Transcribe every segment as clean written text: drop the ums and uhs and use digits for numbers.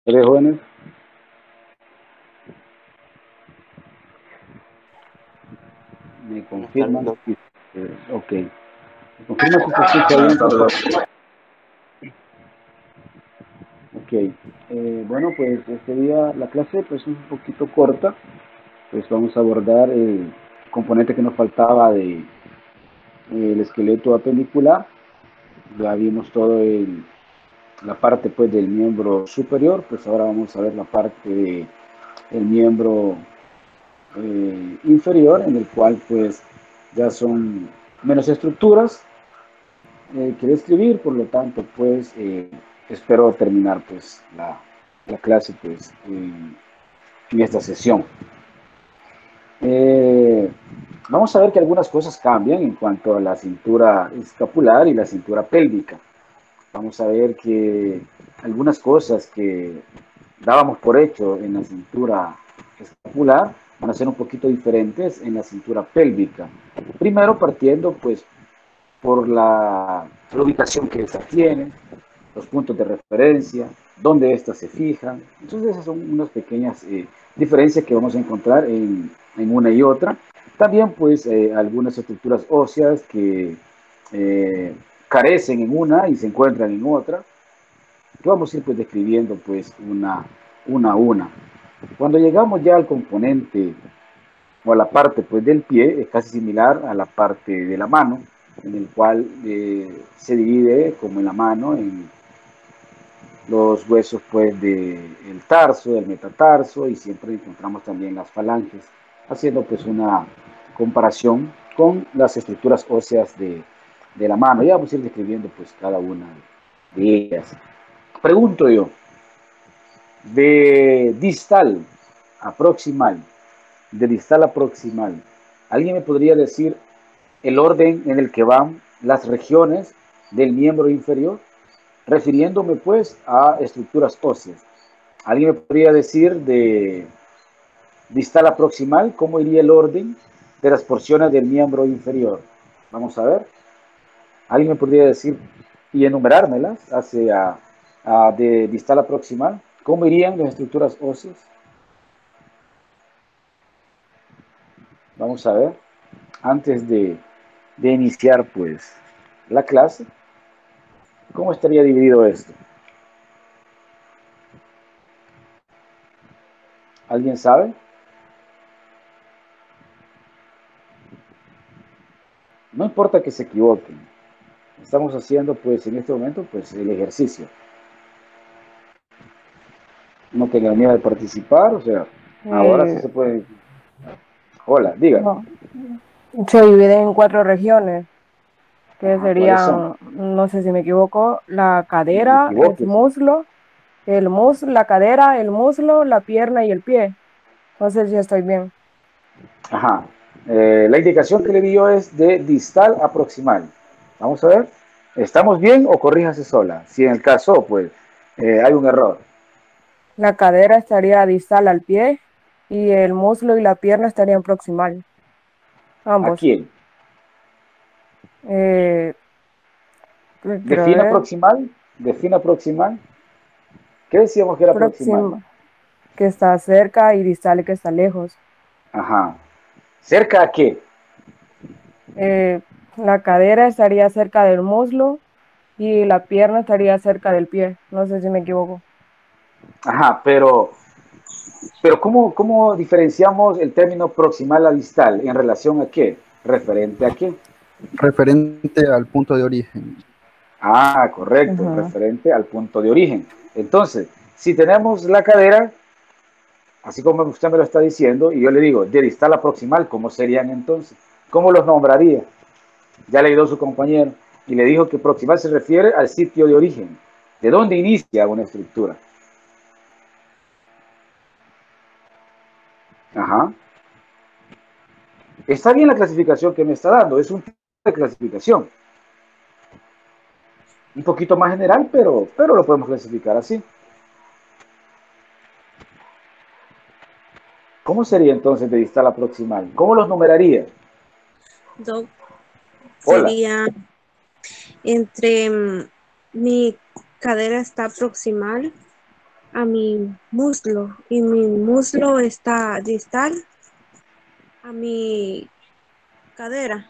¿Tres jóvenes? Me Buenas tardes, confirman doctor. que, ok, me confirman que se escucha bien, por favor. Ok, bueno, pues este día la clase pues es un poquito corta, pues vamos a abordar el componente que nos faltaba de el esqueleto apendicular. Ya vimos la parte pues del miembro superior, pues ahora vamos a ver la parte del miembro inferior, en el cual pues ya son menos estructuras que describir, por lo tanto pues espero terminar pues la clase pues en esta sesión. Eh, Vamos a ver que algunas cosas cambian en cuanto a la cintura escapular y la cintura pélvica. Vamos a ver que algunas cosas que dábamos por hecho en la cintura escapular van a ser un poquito diferentes en la cintura pélvica. Primero partiendo pues por la ubicación que esta tiene, los puntos de referencia, dónde éstas se fijan. Entonces esas son unas pequeñas diferencias que vamos a encontrar en una y otra. También pues algunas estructuras óseas que eh, carecen en una y se encuentran en otra, que vamos a ir pues describiendo pues una a una. Cuando llegamos ya al componente o a la parte pues del pie, es casi similar a la parte de la mano, en el cual se divide como en la mano en los huesos pues del tarso, del metatarso, y siempre encontramos también las falanges, haciendo pues una comparación con las estructuras óseas de la mano. Ya vamos a ir describiendo pues cada una de ellas. Pregunto yo, de distal a proximal, de distal a proximal, ¿alguien me podría decir el orden en el que van las regiones del miembro inferior? Refiriéndome pues a estructuras óseas. ¿Alguien me podría decir de distal a proximal cómo iría el orden de las porciones del miembro inferior? Vamos a ver. ¿Alguien me podría decir y enumerármelas de distal a proximal? ¿Cómo irían las estructuras óseas? Vamos a ver. Antes de iniciar pues la clase, ¿cómo estaría dividido esto? ¿Alguien sabe? No importa que se equivoquen. Estamos haciendo pues en este momento pues el ejercicio. No tengan miedo de participar, o sea, ahora sí Eh, se puede. Hola, diga. no, se divide en cuatro regiones, que Ajá, ¿cuáles son? serían, no sé si me equivoco, la No, cadera, el equivóquese. muslo, la cadera, el muslo, la pierna y el pie. No sé si estoy bien. Ajá. La indicación que le di yo es de distal a proximal. Vamos a ver. ¿Estamos bien o corríjase sola? Si en el caso, pues, hay un error. La cadera estaría distal al pie y el muslo y la pierna estarían proximal, ¿A ambos. quién? Eh, quiero Defina ver, proximal. Defina proximal. ¿Qué decíamos que era proximal? próxima, que está cerca y distal que está lejos. Ajá. ¿Cerca a qué? Eh, la cadera estaría cerca del muslo y la pierna estaría cerca del pie. No sé si me equivoco. Ajá, pero ¿cómo diferenciamos el término proximal a distal? ¿En relación a qué? ¿Referente a qué? Referente al punto de origen. Ah, correcto, Ujú. referente al punto de origen. Entonces, si tenemos la cadera, así como usted me lo está diciendo, y yo le digo, de distal a proximal, ¿cómo serían entonces? ¿Cómo los nombraría? Ya le ayudó su compañero y le dijo que proximal se refiere al sitio de origen, de dónde inicia una estructura. Ajá. Está bien la clasificación que me está dando, es un tipo de clasificación. Un poquito más general, pero lo podemos clasificar así. ¿Cómo sería entonces de distal a proximal? ¿Cómo los numeraría? Doc, Hola. sería entre mi cadera está proximal a mi muslo y mi muslo está distal a mi cadera,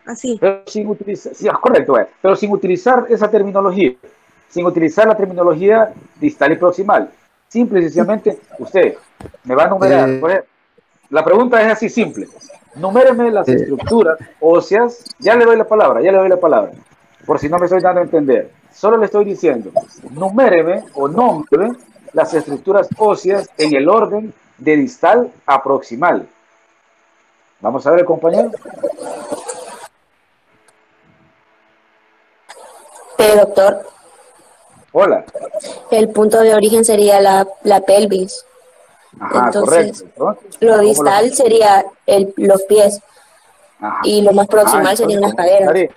así. Pero sin utilizar, sí, correcto, pero sin utilizar esa terminología, sin utilizar la terminología distal y proximal. Simple y sencillamente, usted me va a numerar. Por Eh, ejemplo, la pregunta es así simple. Numéreme las eh, estructuras óseas. Ya le doy la palabra, ya le doy la palabra. Por si no me estoy dando a entender. Solo le estoy diciendo, numéreme o nómbreme las estructuras óseas en el orden de distal a proximal. Vamos a ver, compañero. Doctor, Hola. el punto de origen sería la pelvis. Ajá, correcto. Entonces, Entonces, lo ¿cómo lo distal hacemos? sería los pies Ajá. y lo más Ajá, proximal entonces, serían las ¿cómo caderas. empezaría?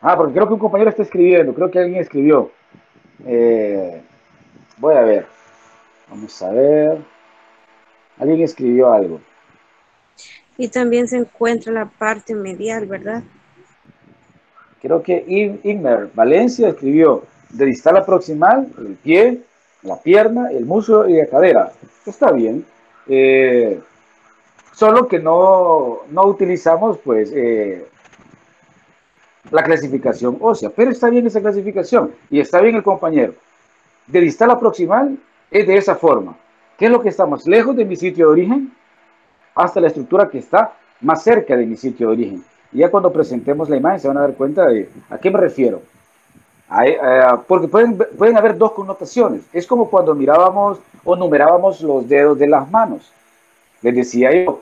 Ah, porque creo que un compañero está escribiendo, creo que alguien escribió. Eh, voy a ver, vamos a ver. Alguien escribió algo. Y también se encuentra la parte medial, ¿verdad? Creo que Igmer Valencia escribió de distal a proximal, el pie, la pierna, el muslo y la cadera. Está bien. Eh, solo que no utilizamos, pues, la clasificación ósea. Pero está bien esa clasificación y está bien el compañero. De distal a proximal es de esa forma. ¿Qué es lo que está más lejos de mi sitio de origen? Hasta la estructura que está más cerca de mi sitio de origen. Y ya cuando presentemos la imagen se van a dar cuenta de a qué me refiero. Porque pueden haber dos connotaciones. Es como cuando mirábamos o numerábamos los dedos de las manos. Les decía yo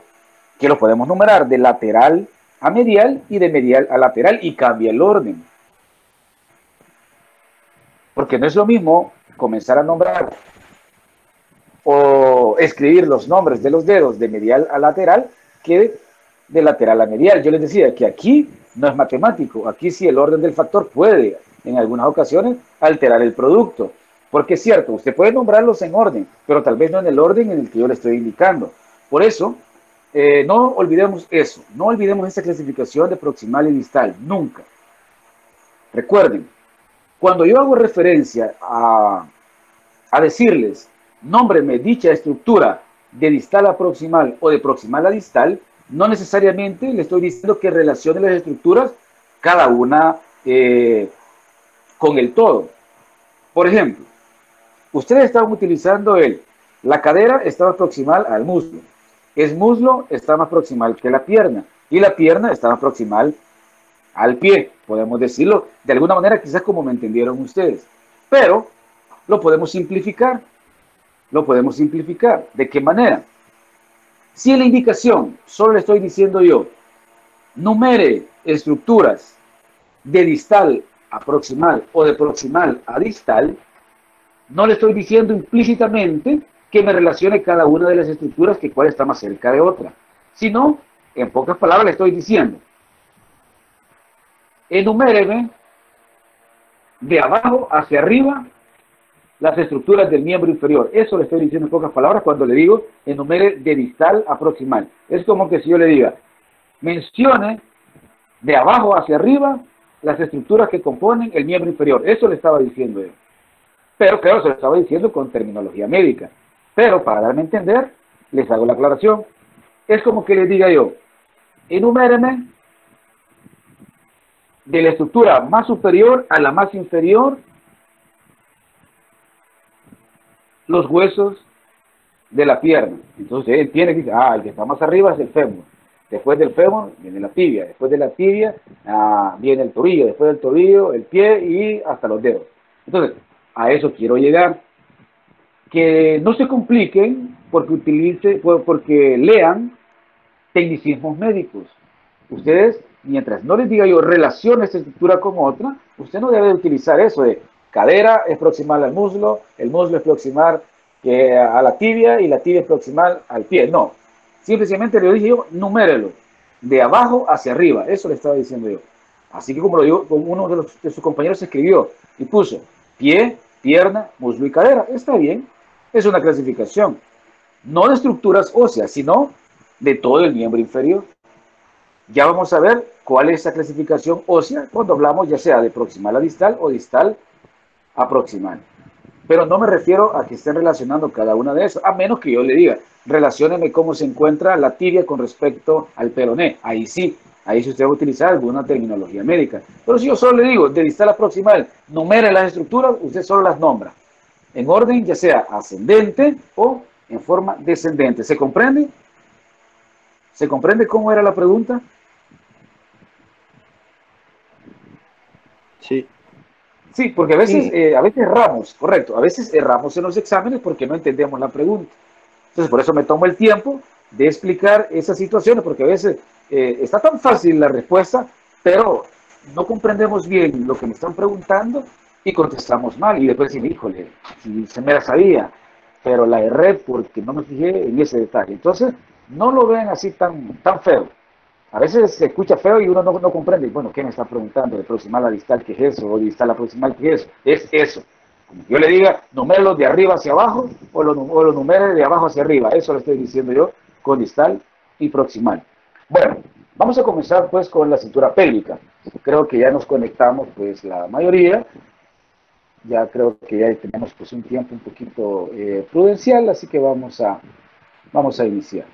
que lo podemos numerar de lateral a medial y de medial a lateral y cambia el orden. Porque no es lo mismo comenzar a nombrar o escribir los nombres de los dedos de medial a lateral que de lateral a medial. Yo les decía que aquí no es matemático, aquí sí el orden del factor puede en algunas ocasiones alterar el producto. Porque es cierto, usted puede nombrarlos en orden, pero tal vez no en el orden en el que yo le estoy indicando. Por eso, no olvidemos eso, no olvidemos esa clasificación de proximal y distal, nunca. Recuerden, cuando yo hago referencia a decirles, nómbreme dicha estructura de distal a proximal o de proximal a distal, no necesariamente le estoy diciendo que relacione las estructuras cada una con el todo. Por ejemplo, ustedes estaban utilizando la cadera está más proximal al muslo, el muslo está más proximal que la pierna y la pierna está más proximal al pie, podemos decirlo de alguna manera, quizás como me entendieron ustedes, pero lo podemos simplificar. Lo podemos simplificar. ¿De qué manera? Si en la indicación solo le estoy diciendo yo, numere estructuras de distal a proximal o de proximal a distal, no le estoy diciendo implícitamente que me relacione cada una de las estructuras que cuál está más cerca de otra, sino, en pocas palabras le estoy diciendo, enuméreme de abajo hacia arriba las estructuras del miembro inferior. Eso le estoy diciendo en pocas palabras cuando le digo enumere de distal a proximal. Es como que si yo le diga, mencione de abajo hacia arriba las estructuras que componen el miembro inferior. Eso le estaba diciendo yo. Pero claro, se lo estaba diciendo con terminología médica. Pero para darme a entender, les hago la aclaración. Es como que les diga yo, enuméreme de la estructura más superior a la más inferior los huesos de la pierna. Entonces él tiene que decir, el que está más arriba es el fémur. Después del fémur viene la tibia. Después de la tibia viene el tobillo. Después del tobillo el pie y hasta los dedos. Entonces, a eso quiero llegar. Que no se compliquen porque lean tecnicismos médicos. Ustedes, mientras no les diga yo relacione esta estructura con otra, usted no debe utilizar eso de cadera es proximal al muslo, el muslo es proximal a la tibia y la tibia es proximal al pie. No, simplemente le dije yo, numérelo, de abajo hacia arriba, eso le estaba diciendo yo. Así que como lo digo, uno de sus compañeros escribió y puso pie, pierna, muslo y cadera. Está bien, es una clasificación, no de estructuras óseas, sino de todo el miembro inferior. Ya vamos a ver cuál es esa clasificación ósea cuando hablamos ya sea de proximal a distal o distal a proximal. pero no me refiero a que estén relacionando cada una de esas, a menos que yo le diga, relacióneme cómo se encuentra la tibia con respecto al peroné. Ahí sí, ahí sí usted va a utilizar alguna terminología médica. Pero si yo solo le digo, de distal a proximal, numere las estructuras, usted solo las nombra, en orden ya sea ascendente o en forma descendente. ¿Se comprende? ¿Se comprende cómo era la pregunta? Sí. Sí, porque a veces erramos, correcto, a veces erramos en los exámenes porque no entendemos la pregunta. Entonces, por eso me tomo el tiempo de explicar esas situaciones, porque a veces está tan fácil la respuesta, pero no comprendemos bien lo que me están preguntando y contestamos mal. Y después decimos, híjole, si se me la sabía, pero la erré porque no me fijé en ese detalle. Entonces, no lo vean así tan feo. A veces se escucha feo y uno no comprende. Bueno, ¿qué me está preguntando? ¿De proximal a distal qué es eso? ¿O distal a proximal qué es eso? Es eso. Como que yo le diga, numéralo de arriba hacia abajo o lo numere de abajo hacia arriba. Eso lo estoy diciendo yo con distal y proximal. Bueno, vamos a comenzar pues con la cintura pélvica. Creo que ya nos conectamos pues la mayoría. Ya creo que ya tenemos pues un tiempo un poquito prudencial, así que vamos a iniciar.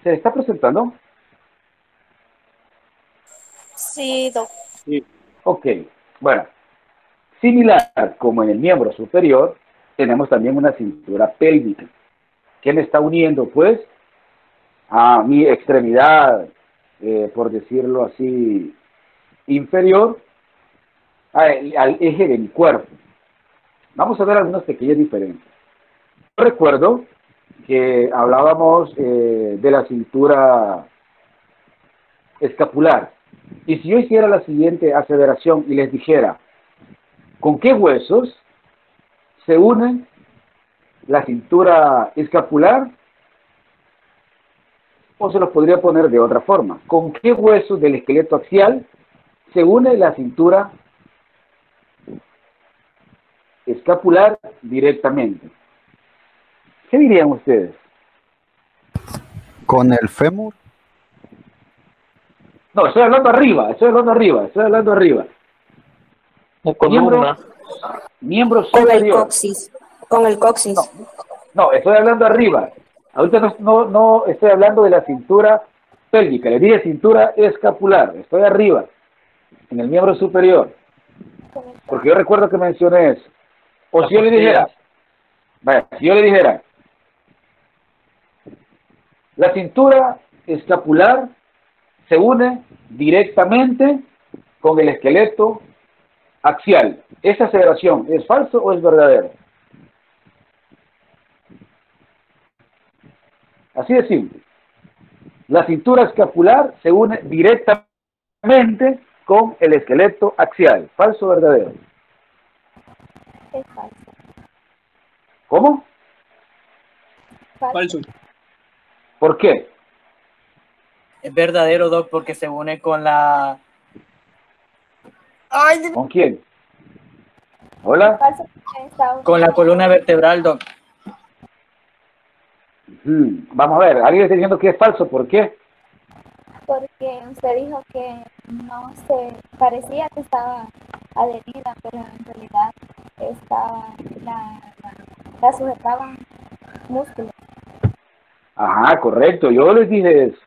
¿Se está presentando? Sí, doctor. Sí. Ok, bueno, similar como en el miembro superior, tenemos también una cintura pélvica. ¿Qué me está uniendo? Pues a mi extremidad, por decirlo así, inferior, al eje de mi cuerpo. Vamos a ver algunas pequeñas diferencias. Yo recuerdo que hablábamos de la cintura escapular. Y si yo hiciera la siguiente aseveración y les dijera, ¿con qué huesos se unen la cintura escapular? O se los podría poner de otra forma. ¿Con qué huesos del esqueleto axial se une la cintura escapular directamente? ¿Qué dirían ustedes? Con el fémur. No, estoy hablando arriba. La columna. Miembro Con el superior. coxis. Con el coxis. No, estoy hablando arriba. Ahorita no estoy hablando de la cintura pélvica. Le dije cintura escapular. Estoy arriba, en el miembro superior. Porque yo recuerdo que mencioné eso. O si yo le dijera, vaya, si yo le dijera, la cintura escapular se une directamente con el esqueleto axial. ¿Esa aseveración es falso o es verdadero? Así de simple. La cintura escapular se une directamente con el esqueleto axial. ¿Falso o verdadero? Es falso. ¿Cómo? Falso. ¿Por qué? Es verdadero, Doc, porque se une con la... ¿Con quién? ¿Hola? Falso porque está con la columna vertebral, Doc. Vamos a ver, alguien está diciendo que es falso, ¿por qué? porque usted dijo que no se parecía que estaba adherida, pero en realidad estaba la sujetaban músculos. Ajá, correcto, yo les dije eso.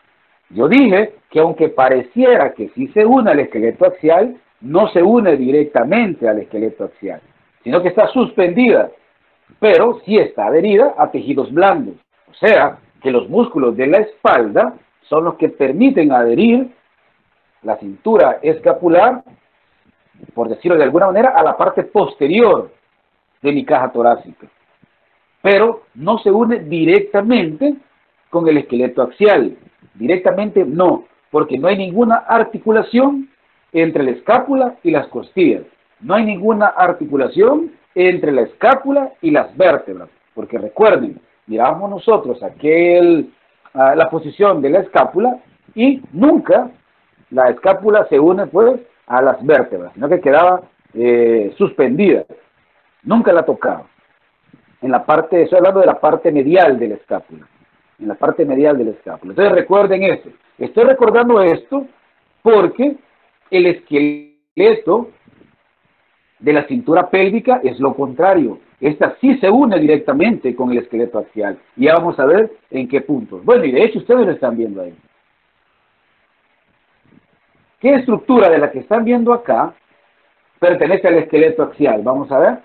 Yo dije que aunque pareciera que sí se une al esqueleto axial, no se une directamente al esqueleto axial, sino que está suspendida, pero sí está adherida a tejidos blandos. O sea, que los músculos de la espalda son los que permiten adherir la cintura escapular, por decirlo de alguna manera, a la parte posterior de mi caja torácica. Pero no se une directamente con el esqueleto axial. Directamente no, porque no hay ninguna articulación entre la escápula y las costillas. No hay ninguna articulación entre la escápula y las vértebras. Porque recuerden, miramos nosotros la posición de la escápula y nunca la escápula se une pues a las vértebras, sino que quedaba suspendida. Nunca la tocaba. En la parte, estoy hablando de la parte medial de la escápula. En la parte medial de la escápula. Entonces recuerden esto. Estoy recordando esto porque el esqueleto de la cintura pélvica es lo contrario. Esta sí se une directamente con el esqueleto axial. Y ya vamos a ver en qué puntos. Bueno, y de hecho ustedes lo están viendo ahí. ¿Qué estructura de la que están viendo acá pertenece al esqueleto axial? Vamos a ver.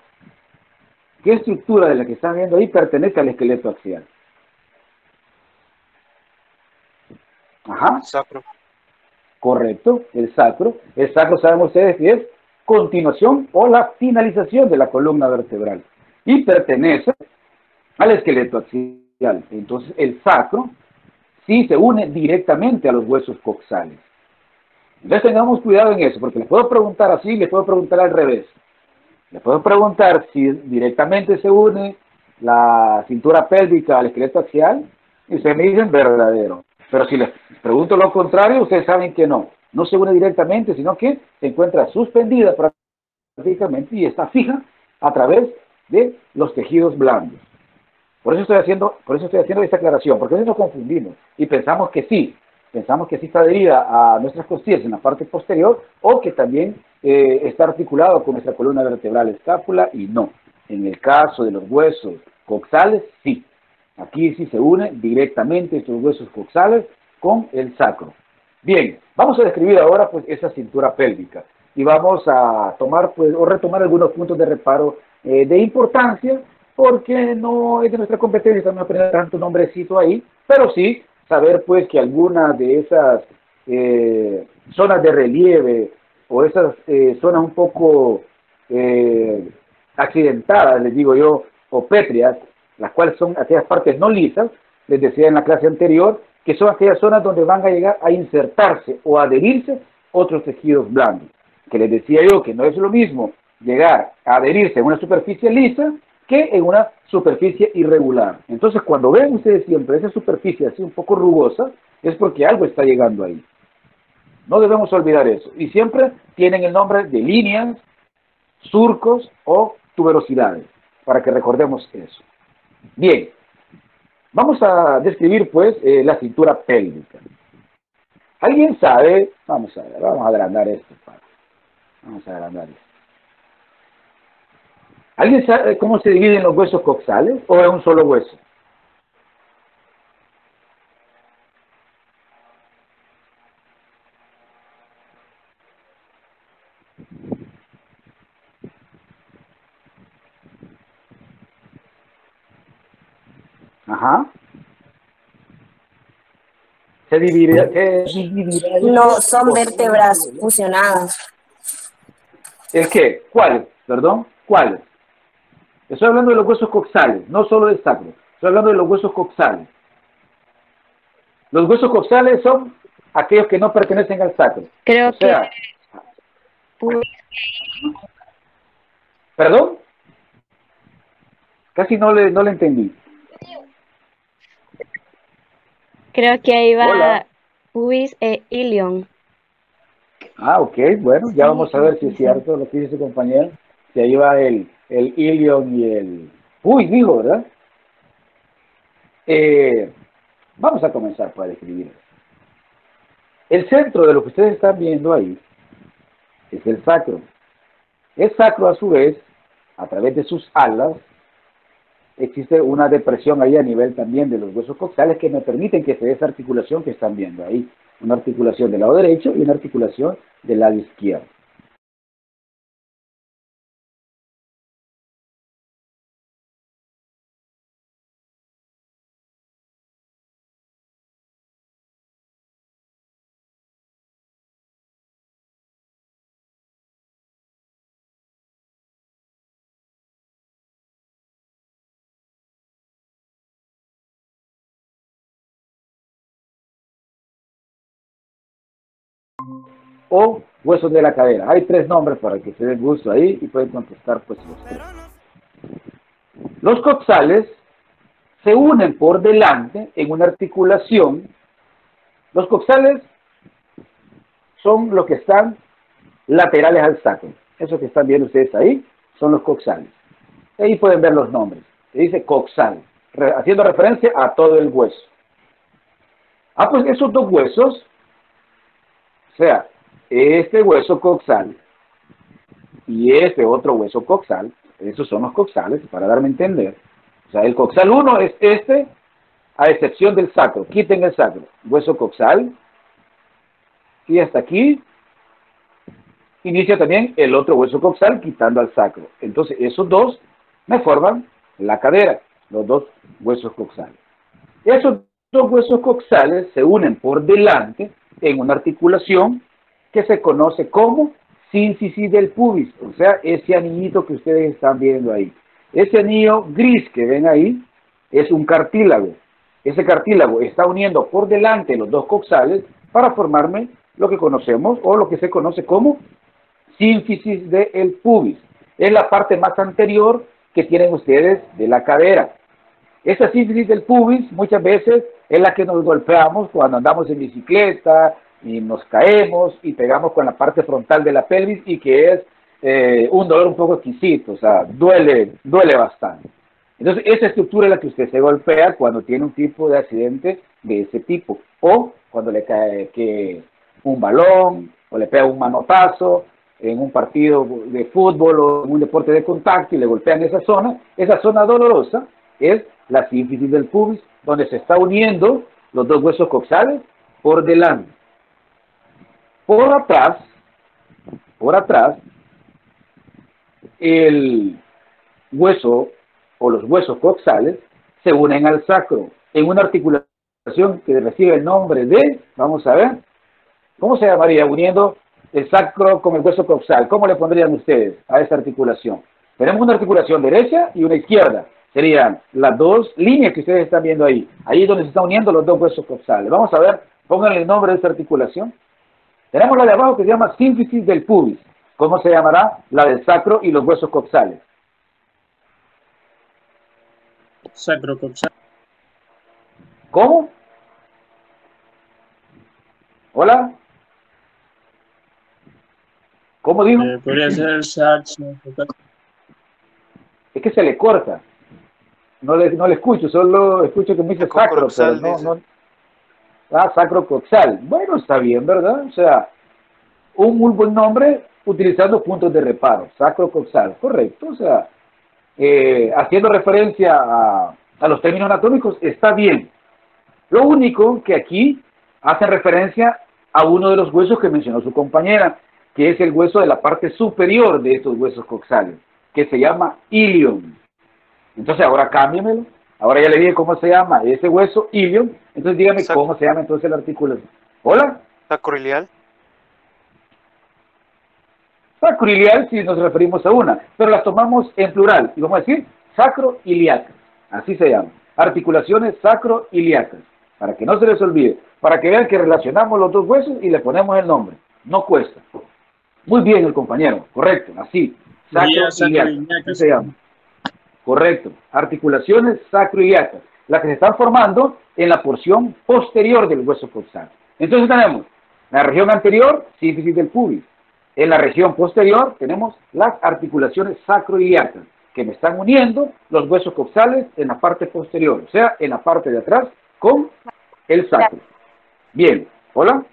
¿Qué estructura de la que están viendo ahí pertenece al esqueleto axial? Ajá. Sacro. Correcto, el sacro. El sacro, saben ustedes que es continuación o la finalización de la columna vertebral. Y pertenece al esqueleto axial. Entonces, el sacro sí se une directamente a los huesos coxales. Entonces, tengamos cuidado en eso, porque les puedo preguntar así, les puedo preguntar al revés. Les puedo preguntar si directamente se une la cintura pélvica al esqueleto axial, y ustedes me dicen verdadero. Pero si les pregunto lo contrario, ustedes saben que no. No se une directamente, sino que se encuentra suspendida prácticamente y está fija a través de los tejidos blandos. Por eso estoy haciendo esta aclaración, porque a veces nos confundimos y pensamos que sí está adherida a nuestras costillas en la parte posterior, o que también está articulado con nuestra columna vertebral, escápula, y no. En el caso de los huesos coxales, sí. Aquí sí se une directamente estos huesos coxales con el sacro. Bien, vamos a describir ahora pues esa cintura pélvica y vamos a tomar pues o retomar algunos puntos de reparo de importancia, porque no es de nuestra competencia no aprender tanto nombrecito ahí, pero sí saber pues que algunas de esas zonas de relieve o esas zonas un poco accidentadas, les digo yo, o pétreas, las cuales son aquellas partes no lisas, les decía en la clase anterior, que son aquellas zonas donde van a llegar a insertarse o adherirse otros tejidos blandos. Que les decía yo que no es lo mismo llegar a adherirse en una superficie lisa que en una superficie irregular. Entonces, cuando ven ustedes siempre esa superficie así un poco rugosa, es porque algo está llegando ahí. No debemos olvidar eso. Y siempre tienen el nombre de líneas, surcos o tuberosidades, para que recordemos eso. Bien, vamos a describir pues la cintura pélvica. ¿Alguien sabe? Vamos a ver, vamos a agrandar esto. Vamos a agrandar esto. ¿Alguien sabe cómo se dividen los huesos coxales o es un solo hueso? Ajá. ¿Se dividirá? No, son vértebras fusionadas. ¿El qué? ¿Cuáles? Perdón, ¿cuáles? Estoy hablando de los huesos coxales, no solo del sacro. Estoy hablando de los huesos coxales. Los huesos coxales son aquellos que no pertenecen al sacro. Creo que... ¿Perdón? Casi no le entendí. Creo que ahí va Hola. pubis e ilion. Ah, ok, bueno, ya vamos a ver si es cierto lo que dice su compañero. Que ahí va el ilion y el... Uy, dijo, ¿verdad? Vamos a comenzar para describir. El centro de lo que ustedes están viendo ahí es el sacro. El sacro, a su vez, a través de sus alas, existe una depresión ahí a nivel también de los huesos coxales que me permiten que se dé esa articulación que están viendo ahí. Una articulación del lado derecho y una articulación del lado izquierdo. O huesos de la cadera. Hay tres nombres para que se den gusto ahí y pueden contestar pues los tres. Los coxales se unen por delante en una articulación. Los coxales son los que están laterales al sacro. Eso que están viendo ustedes ahí son los coxales. Ahí pueden ver los nombres. Se dice coxal, haciendo referencia a todo el hueso. Pues esos dos huesos, o sea, este hueso coxal y este otro hueso coxal, esos son los coxales, para darme a entender. O sea, el coxal 1 es este, a excepción del sacro. Quiten el sacro. Hueso coxal. Y hasta aquí inicia también el otro hueso coxal, quitando al sacro. Entonces, esos dos me forman la cadera, los dos huesos coxales. Esos dos huesos coxales se unen por delante en una articulación que se conoce como sínfisis del pubis, o sea, ese anillito que ustedes están viendo ahí. Ese anillo gris que ven ahí es un cartílago. Ese cartílago está uniendo por delante los dos coxales para formarme lo que conocemos o lo que se conoce como sínfisis del pubis. Es la parte más anterior que tienen ustedes de la cadera. Esa sínfisis del pubis muchas veces es la que nos golpeamos cuando andamos en bicicleta y nos caemos y pegamos con la parte frontal de la pelvis y que es un dolor un poco exquisito, o sea, duele bastante. Entonces, esa estructura es la que usted se golpea cuando tiene un tipo de accidente de ese tipo, o cuando le cae que un balón, o le pega un manotazo en un partido de fútbol o en un deporte de contacto y le golpean esa zona dolorosa es la sínfisis del pubis, donde se está uniendo los dos huesos coxales por delante. Por atrás, el hueso o los huesos coxales se unen al sacro en una articulación que recibe el nombre de, vamos a ver, ¿cómo se llamaría? Uniendo el sacro con el hueso coxal. ¿Cómo le pondrían ustedes a esa articulación? Tenemos una articulación derecha y una izquierda. Serían las dos líneas que ustedes están viendo ahí. Ahí es donde se están uniendo los dos huesos coxales. Vamos a ver, pónganle el nombre de esta articulación. Tenemos la de abajo que se llama sínfisis del pubis. ¿Cómo se llamará la del sacro y los huesos coxales? Sacrocoxal. ¿Cómo? ¿Hola? ¿Cómo dijo? Podría ser sacrocoxal. Es que se le corta. No le escucho, solo escucho que me dice sacro, pero no. Sacrocoxal. Bueno, está bien, ¿verdad? O sea, un muy buen nombre utilizando puntos de reparo. Sacrocoxal, correcto. O sea, haciendo referencia a los términos anatómicos, está bien. Lo único que aquí hace referencia a uno de los huesos que mencionó su compañera, que es el hueso de la parte superior de estos huesos coxales, que se llama ilion. Entonces ahora cámbiamelo. Ahora ya le dije cómo se llama ese hueso ilion. Entonces dígame cómo se llama entonces la articulación. ¿Hola? Sacroilial. Sacroilial si nos referimos a una, pero las tomamos en plural y vamos a decir sacroiliacas. Así se llama. Articulaciones sacroiliacas. Para que no se les olvide. Para que vean que relacionamos los dos huesos y le ponemos el nombre. No cuesta. Muy bien el compañero. Correcto. Así. Sacroiliacas. Así se llama. Correcto. Articulaciones sacroiliacas. Las que se están formando en la porción posterior del hueso coxal. Entonces tenemos la región anterior, sínfisis del pubis. En la región posterior tenemos las articulaciones sacroiliacas, que me están uniendo los huesos coxales en la parte posterior, o sea, en la parte de atrás con el sacro. Bien, ¿hola?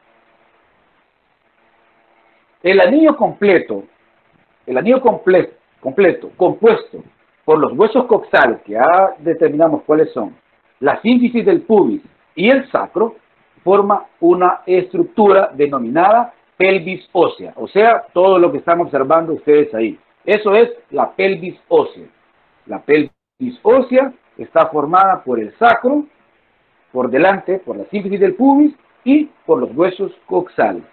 El anillo completo, compuesto por los huesos coxales, que ya determinamos cuáles son, la sínfisis del pubis y el sacro, forma una estructura denominada pelvis ósea, o sea, todo lo que están observando ustedes ahí. Eso es la pelvis ósea. La pelvis ósea está formada por el sacro, por delante, por la sínfisis del pubis y por los huesos coxales.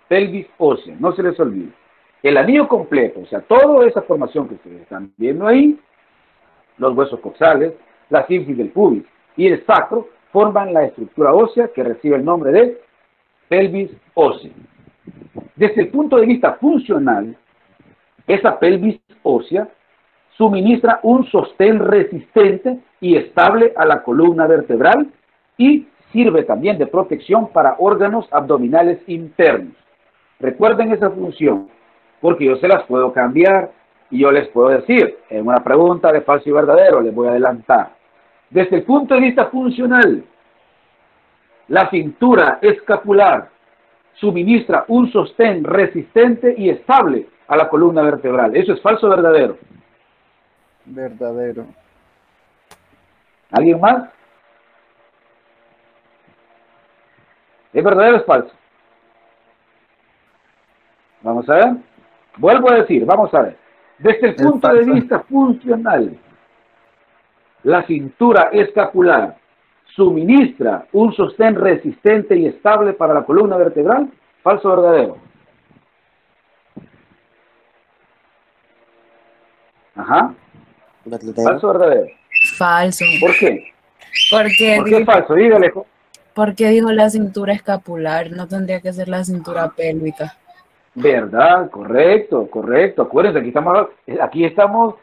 Pelvis ósea, no se les olvide. El anillo completo, o sea, toda esa formación que ustedes están viendo ahí, los huesos coxales, la sínfisis del pubis y el sacro, forman la estructura ósea que recibe el nombre de pelvis ósea. Desde el punto de vista funcional, esa pelvis ósea suministra un sostén resistente y estable a la columna vertebral y sirve también de protección para órganos abdominales internos. Recuerden esa función, porque yo se las puedo cambiar y yo les puedo decir, en una pregunta de falso y verdadero, les voy a adelantar. Desde el punto de vista funcional, la cintura escapular suministra un sostén resistente y estable a la columna vertebral. ¿Eso es falso o verdadero? Verdadero. ¿Alguien más? ¿Es verdadero o es falso? Vamos a ver. Vuelvo a decir, vamos a ver. Desde el punto de vista funcional, la cintura escapular suministra un sostén resistente y estable para la columna vertebral. ¿Falso o verdadero? Ajá. ¿Falso o verdadero? Falso. ¿Por qué? ¿Por qué es falso? Dígale. Porque dijo la cintura escapular, no tendría que ser la cintura pélvica. ¿Verdad? Correcto, correcto. Acuérdense, aquí estamos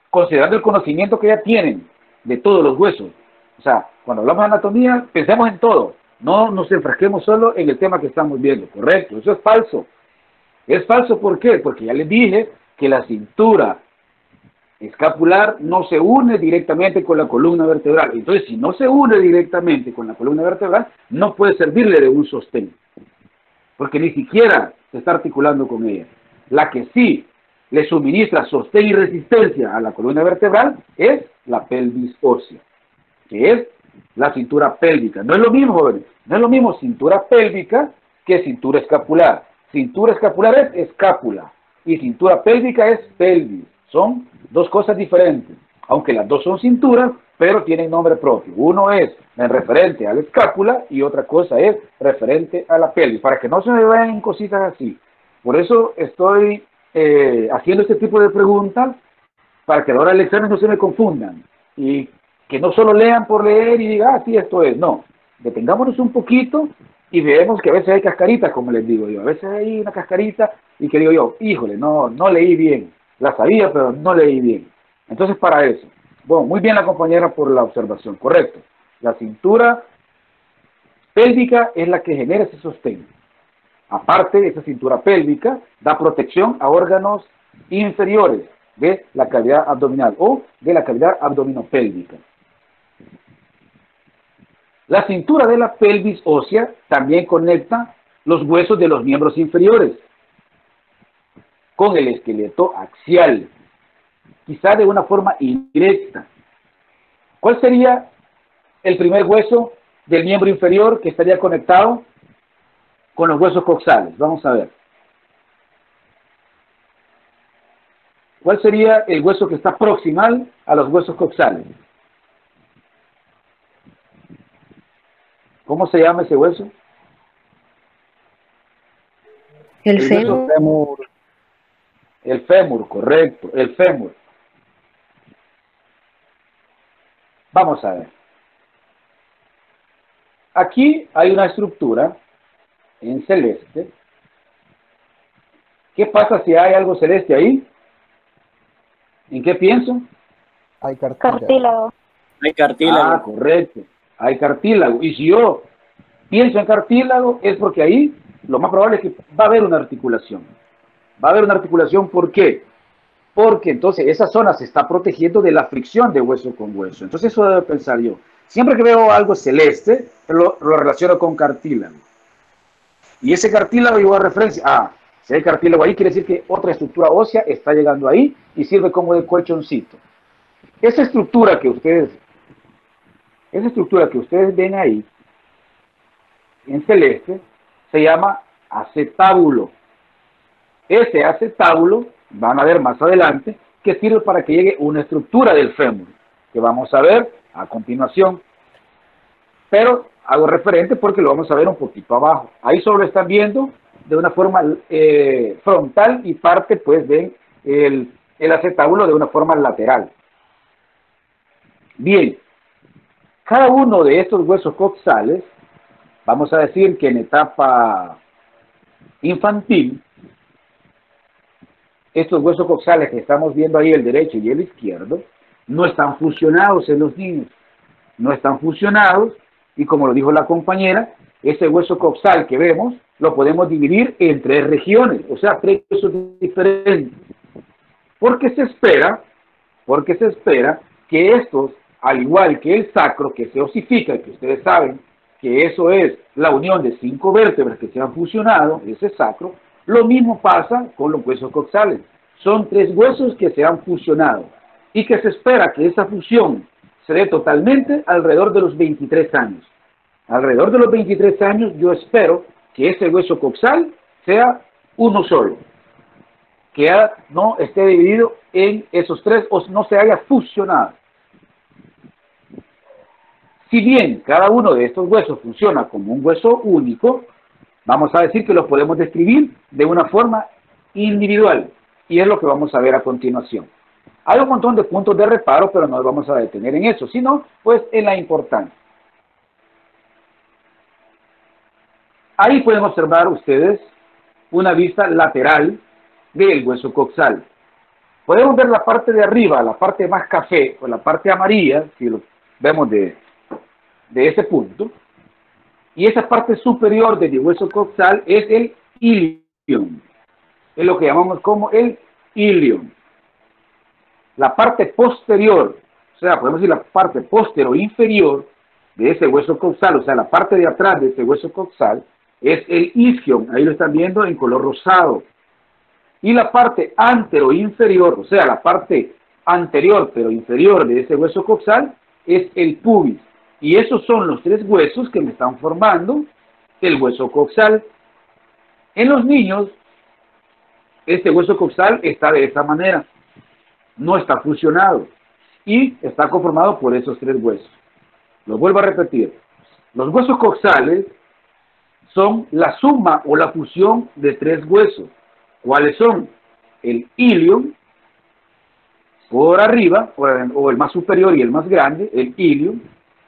considerando el conocimiento que ya tienen de todos los huesos. O sea, cuando hablamos de anatomía, pensemos en todo. No nos enfrasquemos solo en el tema que estamos viendo. Correcto, eso es falso. Es falso, ¿por qué? Porque ya les dije que la cintura escapular no se une directamente con la columna vertebral. Entonces, si no se une directamente con la columna vertebral, no puede servirle de un sostén, porque ni siquiera se está articulando con ella. La que sí le suministra sostén y resistencia a la columna vertebral es la pelvis ósea, que es la cintura pélvica. No es lo mismo, jóvenes, no es lo mismo cintura pélvica que cintura escapular. Cintura escapular es escápula y cintura pélvica es pelvis. Son dos cosas diferentes, aunque las dos son cinturas, pero tienen nombre propio. Uno es en referente a la escápula y otra cosa es referente a la pelvis, para que no se me vayan en cositas así. Por eso estoy haciendo este tipo de preguntas, para que a la hora del examen no se me confundan y que no solo lean por leer y digan, ah, sí, esto es. No, detengámonos un poquito y vemos que a veces hay cascaritas, como les digo yo. A veces hay una cascarita y que digo yo, híjole, no leí bien. La sabía, pero no leí bien. Entonces, para eso. Bueno, muy bien la compañera por la observación. Correcto. La cintura pélvica es la que genera ese sostén. Aparte, esa cintura pélvica da protección a órganos inferiores de la cavidad abdominal o de la cavidad abdominopélvica. La cintura de la pelvis ósea también conecta los huesos de los miembros inferiores con el esqueleto axial, quizá de una forma indirecta. ¿Cuál sería el primer hueso del miembro inferior que estaría conectado con los huesos coxales? Vamos a ver. ¿Cuál sería el hueso que está proximal a los huesos coxales? ¿Cómo se llama ese hueso? El fémur. El fémur, correcto, el fémur. Vamos a ver. Aquí hay una estructura en celeste. ¿Qué pasa si hay algo celeste ahí? ¿En qué pienso? Hay cartílago. Cartílago. Hay cartílago. Ah, correcto. Hay cartílago. Y si yo pienso en cartílago, es porque ahí lo más probable es que va a haber una articulación. Va a haber una articulación, ¿por qué? Porque entonces esa zona se está protegiendo de la fricción de hueso con hueso. Entonces eso debo pensar yo. Siempre que veo algo celeste, lo relaciono con cartílago. Y ese cartílago yo hago referencia. Ah, si hay cartílago ahí, quiere decir que otra estructura ósea está llegando ahí y sirve como de colchoncito. Esa estructura que ustedes ven ahí, en celeste, se llama acetábulo. Ese acetábulo, van a ver más adelante, que sirve para que llegue una estructura del fémur, que vamos a ver a continuación. Pero hago referente porque lo vamos a ver un poquito abajo. Ahí solo lo están viendo de una forma frontal y parte pues ven el acetábulo de una forma lateral. Bien, cada uno de estos huesos coxales, vamos a decir que en etapa infantil, estos huesos coxales que estamos viendo ahí, el derecho y el izquierdo, no están fusionados en los niños. No están fusionados y como lo dijo la compañera, ese hueso coxal que vemos lo podemos dividir en 3 regiones, o sea, 3 huesos diferentes. Porque se espera que estos, al igual que el sacro, que se osifica, que ustedes saben que eso es la unión de 5 vértebras que se han fusionado, ese sacro, lo mismo pasa con los huesos coxales. Son 3 huesos que se han fusionado y que se espera que esa fusión se dé totalmente alrededor de los 23 años. Alrededor de los 23 años yo espero que ese hueso coxal sea uno solo, que no esté dividido en esos 3 o no se haya fusionado. Si bien cada uno de estos huesos funciona como un hueso único, vamos a decir que los podemos describir de una forma individual, y es lo que vamos a ver a continuación. Hay un montón de puntos de reparo, pero no nos vamos a detener en eso, sino pues en la importancia. Ahí pueden observar ustedes una vista lateral del hueso coxal. Podemos ver la parte de arriba, la parte más café, o la parte amarilla, si lo vemos de ese punto, y esa parte superior del hueso coxal es el ilion, es lo que llamamos como el ilion. La parte posterior, o sea, podemos decir la parte posterior inferior de ese hueso coxal, o sea, la parte de atrás de ese hueso coxal, es el isquion, ahí lo están viendo en color rosado. Y la parte antero inferior, o sea, la parte anterior pero inferior de ese hueso coxal, es el pubis. Y esos son los 3 huesos que me están formando el hueso coxal. En los niños, este hueso coxal está de esta manera. No está fusionado. Y está conformado por esos 3 huesos. Lo vuelvo a repetir. Los huesos coxales son la suma o la fusión de 3 huesos. ¿Cuáles son? El ilion, por arriba, o el más superior y el más grande, el ilion.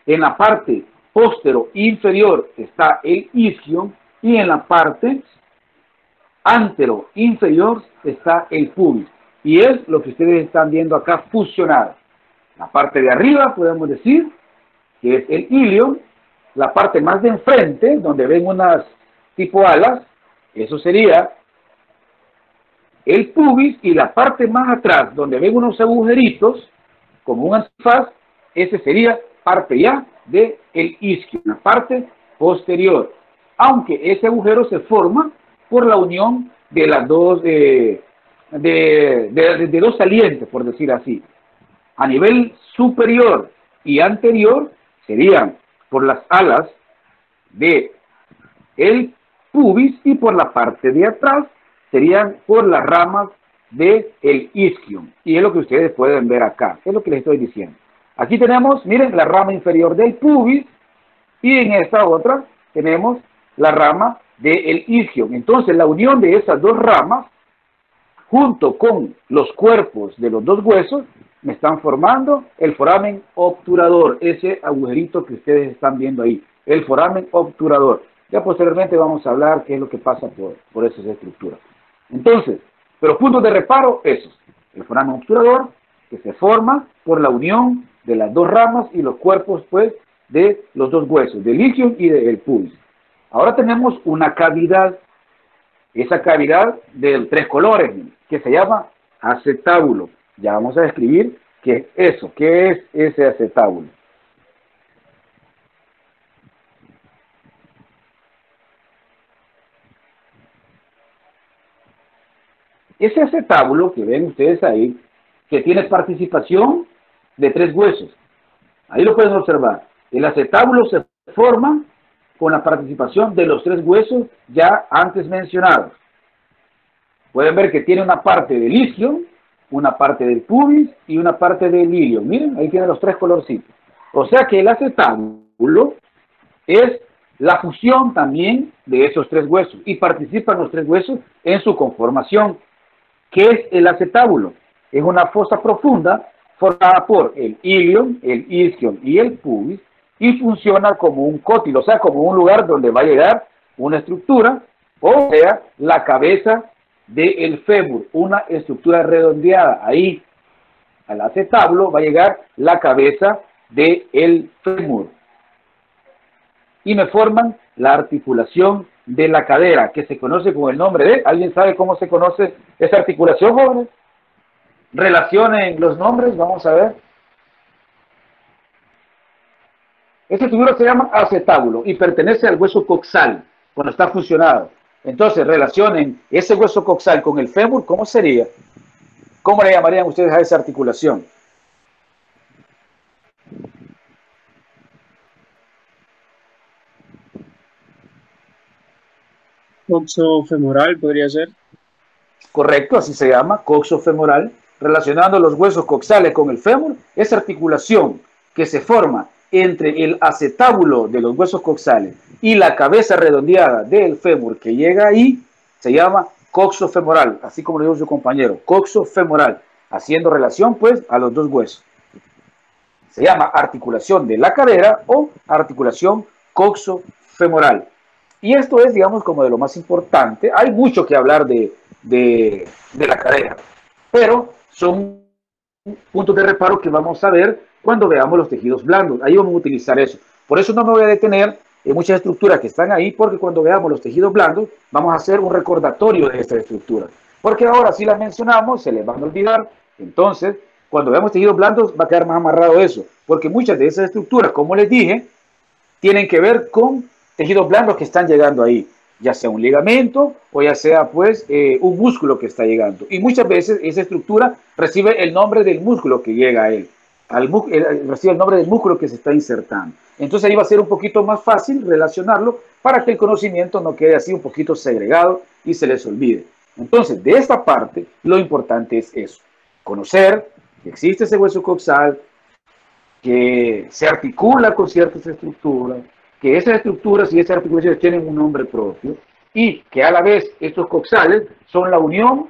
En la parte postero inferior está el isquion y en la parte antero inferior está el pubis. Y es lo que ustedes están viendo acá fusionado. La parte de arriba podemos decir que es el ilion, la parte más de enfrente, donde ven unas tipo alas, eso sería el pubis, y la parte más atrás, donde ven unos agujeritos, como un antifaz, ese sería parte ya del isquio, la parte posterior. Aunque ese agujero se forma por la unión de las dos, de 2 salientes, por decir así. A nivel superior y anterior serían por las alas de el pubis, y por la parte de atrás serían por las ramas del isquion. Y es lo que ustedes pueden ver acá, es lo que les estoy diciendo. Aquí tenemos, miren, la rama inferior del pubis, y en esta otra tenemos la rama del isquion. Entonces la unión de esas 2 ramas, junto con los cuerpos de los 2 huesos, me están formando el foramen obturador, ese agujerito que ustedes están viendo ahí, el foramen obturador. Ya posteriormente vamos a hablar qué es lo que pasa por esas estructuras. Entonces, pero puntos de reparo, esos. El foramen obturador, que se forma por la unión de las 2 ramas y los cuerpos, pues, de los 2 huesos, del isquion y del pubis. Ahora tenemos una cavidad, esa cavidad de 3 colores, que se llama acetábulo. Ya vamos a describir qué es eso, qué es ese acetábulo. Ese acetábulo que ven ustedes ahí, que tiene participación de 3 huesos. Ahí lo pueden observar. El acetábulo se forma con la participación de los 3 huesos ya antes mencionados. Pueden ver que tiene una parte del isquion, una parte del pubis y una parte del ilion. Miren, ahí tiene los 3 colorcitos. O sea que el acetábulo es la fusión también de esos 3 huesos, y participan los 3 huesos en su conformación. ¿Qué es el acetábulo? Es una fosa profunda formada por el ilion, el isquion y el pubis, y funciona como un cótilo, o sea, como un lugar donde va a llegar una estructura, o sea, la cabeza del fémur, una estructura redondeada. Ahí, al acetábulo, va a llegar la cabeza del fémur. Y me forman la articulación de la cadera, que se conoce con el nombre de, ¿alguien sabe cómo se conoce esa articulación, jóvenes? Relacionen los nombres, vamos a ver. Esta estructura se llama acetábulo y pertenece al hueso coxal cuando está fusionado. Entonces, relacionen ese hueso coxal con el fémur, ¿cómo sería? ¿Cómo le llamarían ustedes a esa articulación? Coxofemoral podría ser. Correcto, así se llama, coxofemoral. Relacionando los huesos coxales con el fémur, esa articulación que se forma entre el acetábulo de los huesos coxales y la cabeza redondeada del fémur que llega ahí, se llama coxofemoral, así como lo dijo su compañero, coxofemoral, haciendo relación pues a los dos huesos. Se llama articulación de la cadera o articulación coxofemoral. Y esto es, digamos, como de lo más importante. Hay mucho que hablar de la cadera, pero son puntos de reparo que vamos a ver cuando veamos los tejidos blandos. Ahí vamos a utilizar eso. Por eso no me voy a detener en muchas estructuras que están ahí, porque cuando veamos los tejidos blandos, vamos a hacer un recordatorio de estas estructuras. Porque ahora si las mencionamos, se les van a olvidar. Entonces, cuando veamos tejidos blandos, va a quedar más amarrado eso. Porque muchas de esas estructuras, como les dije, tienen que ver con tejidos blandos que están llegando ahí, ya sea un ligamento o ya sea pues un músculo que está llegando. Y muchas veces esa estructura recibe el nombre del músculo que llega a él, recibe el nombre del músculo que se está insertando. Entonces ahí va a ser un poquito más fácil relacionarlo para que el conocimiento no quede así un poquito segregado y se les olvide. Entonces, de esta parte, lo importante es eso, conocer que existe ese hueso coxal, que se articula con ciertas estructuras, que esas estructuras y esas articulaciones tienen un nombre propio y que a la vez estos coxales son la unión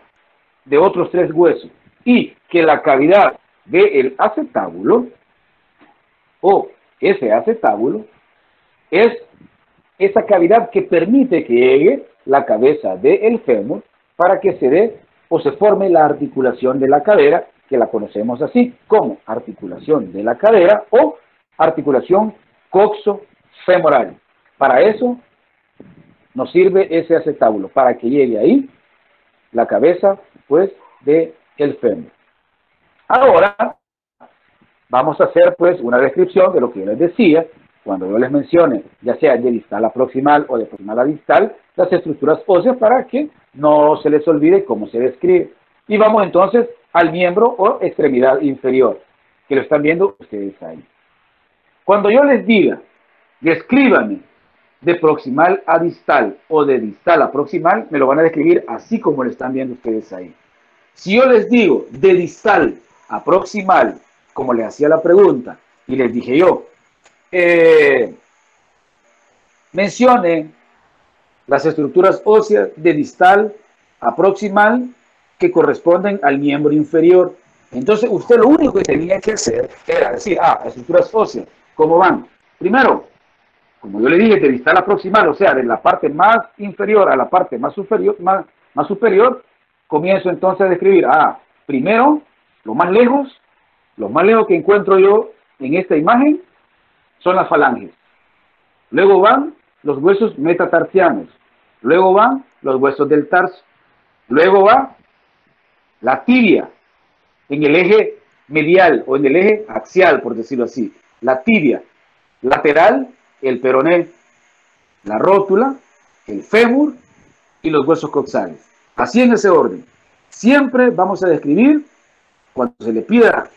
de otros tres huesos y que la cavidad del acetábulo o ese acetábulo es esa cavidad que permite que llegue la cabeza del fémur para que se dé o se forme la articulación de la cadera, que la conocemos así como articulación de la cadera o articulación coxofemoral. Para eso nos sirve ese acetábulo, para que llegue ahí la cabeza pues del fémur. Ahora vamos a hacer pues una descripción de lo que yo les decía cuando yo les mencione, ya sea de distal a proximal o de proximal a distal, las estructuras óseas para que no se les olvide cómo se describe. Y vamos entonces al miembro o extremidad inferior, que lo están viendo ustedes ahí. Cuando yo les diga, descríbame de proximal a distal o de distal a proximal, me lo van a describir así como lo están viendo ustedes ahí. Si yo les digo de distal a proximal, como les hacía la pregunta, y les dije yo, mencionen las estructuras óseas de distal a proximal que corresponden al miembro inferior. Entonces, usted lo único que tenía que hacer era decir, estructuras óseas, ¿cómo van? Primero, como yo le dije, de distal a proximal, o sea, de la parte más inferior a la parte más superior, comienzo entonces a describir, primero, lo más lejos que encuentro yo en esta imagen son las falanges. Luego van los huesos metatarsianos. Luego van los huesos del tarso. Luego va la tibia en el eje medial o en el eje axial, por decirlo así. La tibia lateral, el peroné, la rótula, el fémur y los huesos coxales. Así en ese orden. Siempre vamos a describir, cuando se le pida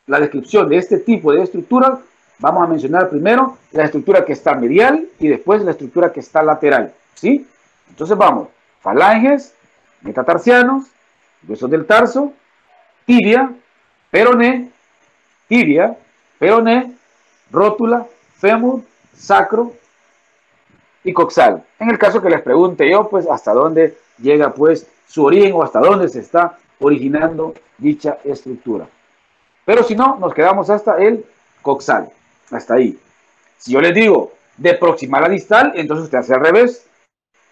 la descripción de este tipo de estructura, vamos a mencionar primero la estructura que está medial y después la estructura que está lateral. ¿Sí? Entonces vamos, falanges, metatarsianos, huesos del tarso, tibia, peroné, rótula, fémur, sacro y coxal. En el caso que les pregunte yo, pues hasta dónde llega pues su origen o hasta dónde se está originando dicha estructura. Pero si no, nos quedamos hasta el coxal, hasta ahí. Si yo les digo de proximal a distal, entonces usted hace al revés.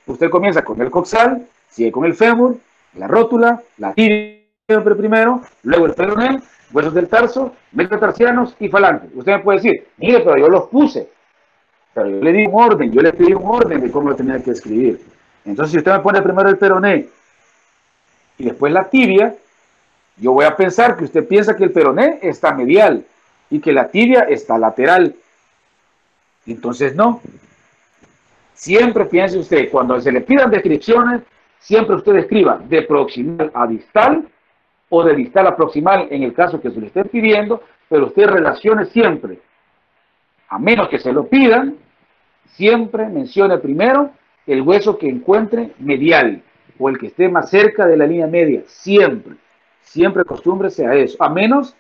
Usted comienza con el coxal, sigue con el fémur, la rótula, la tibia primero, luego el peroné, huesos del tarso, metatarsianos y falanges. Usted me puede decir, mire, pero yo los puse. Pero yo le di un orden, yo le pedí un orden de cómo lo tenía que escribir. Entonces, si usted me pone primero el peroné y después la tibia, yo voy a pensar que usted piensa que el peroné está medial y que la tibia está lateral. Entonces, no. Siempre piense usted, cuando se le pidan descripciones, siempre usted escriba de proximal a distal o de distal a proximal en el caso que se le esté pidiendo, pero usted relacione siempre, a menos que se lo pidan, siempre mencione primero el hueso que encuentre medial o el que esté más cerca de la línea media, siempre. Siempre acostúmbrese a eso, a menos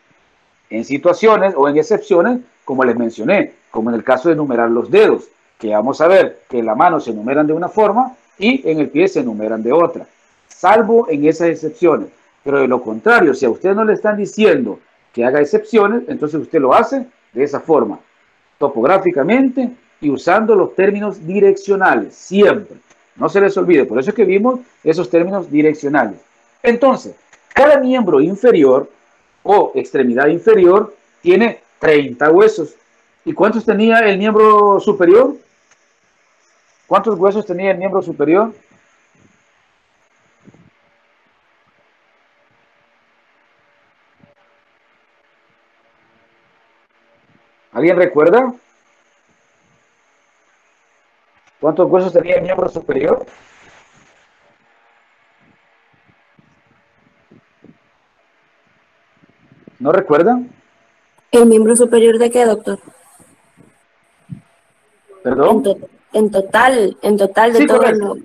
en situaciones o en excepciones, como les mencioné, como en el caso de enumerar los dedos, que vamos a ver que en la mano se enumeran de una forma y en el pie se enumeran de otra, salvo en esas excepciones. Pero de lo contrario, si a usted no le están diciendo que haga excepciones, entonces usted lo hace de esa forma, topográficamente y usando los términos direccionales, siempre. No se les olvide, por eso es que vimos esos términos direccionales. Entonces, cada miembro inferior o extremidad inferior tiene 30 huesos. ¿Y cuántos tenía el miembro superior? ¿Cuántos huesos tenía el miembro superior? ¿Alguien recuerda? ¿Cuántos huesos tenía el miembro superior? ¿No recuerdan? ¿El miembro superior de qué, doctor? ¿Perdón? En total de Sí, todo correcto.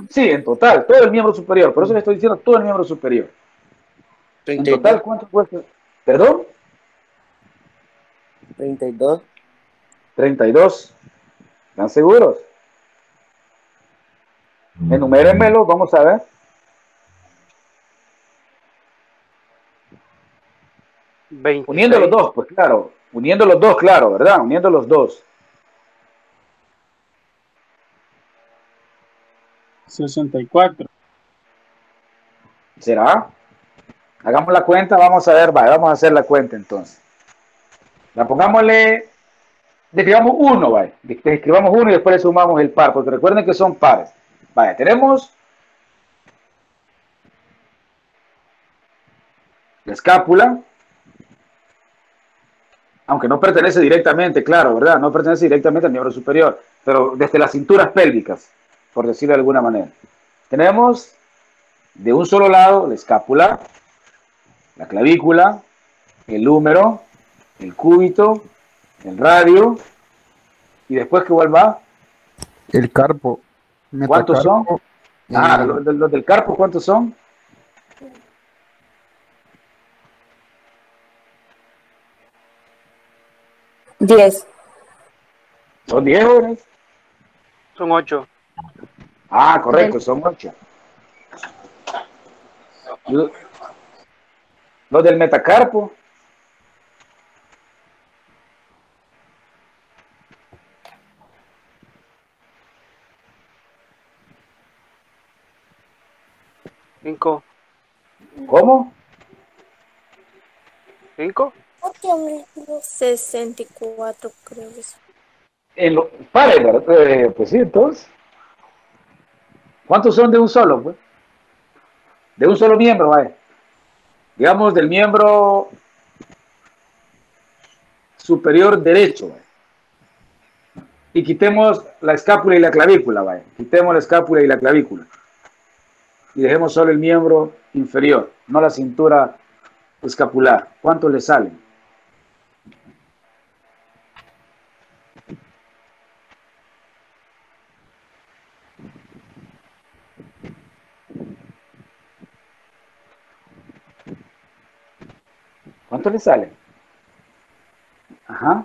Sí, en total, todo el miembro superior. Por eso le estoy diciendo todo el miembro superior. En 32. total, ¿cuántos huesos? ¿Perdón? 32. 32. ¿Están seguros? Enumérenmelo, vamos a ver. 26. Uniendo los dos, pues claro. Uniendo los dos, claro, ¿verdad? Uniendo los dos. 64. ¿Será? Hagamos la cuenta, vamos a ver, vamos a hacer la cuenta entonces. La pongámosle, describamos uno, vaya. Describamos uno y después le sumamos el par, porque recuerden que son pares. Vaya, tenemos la escápula, aunque no pertenece directamente, claro, ¿verdad? No pertenece directamente al miembro superior, pero desde las cinturas pélvicas, por decirlo de alguna manera. Tenemos de un solo lado la escápula, la clavícula, el húmero, el cúbito, el radio, y después que vuelva. El carpo. ¿Cuántos son? Metacarpo, Los del carpo, ¿cuántos son? Diez. ¿Son 10 jóvenes? Son 8. Ah, correcto, son 8. Los del metacarpo. ¿5? ¿Cómo? 5. 64 creo que es. En los pares, ¿verdad? Pues sí, entonces. ¿Cuántos son de un solo? Pues? De un solo miembro, vaya. Digamos, del miembro superior derecho, vaya. Y quitemos la escápula y la clavícula, vaya. Quitemos la escápula y la clavícula. Y dejemos solo el miembro inferior, no la cintura escapular. ¿Cuántos le salen? ¿Cuántos le salen? Ajá.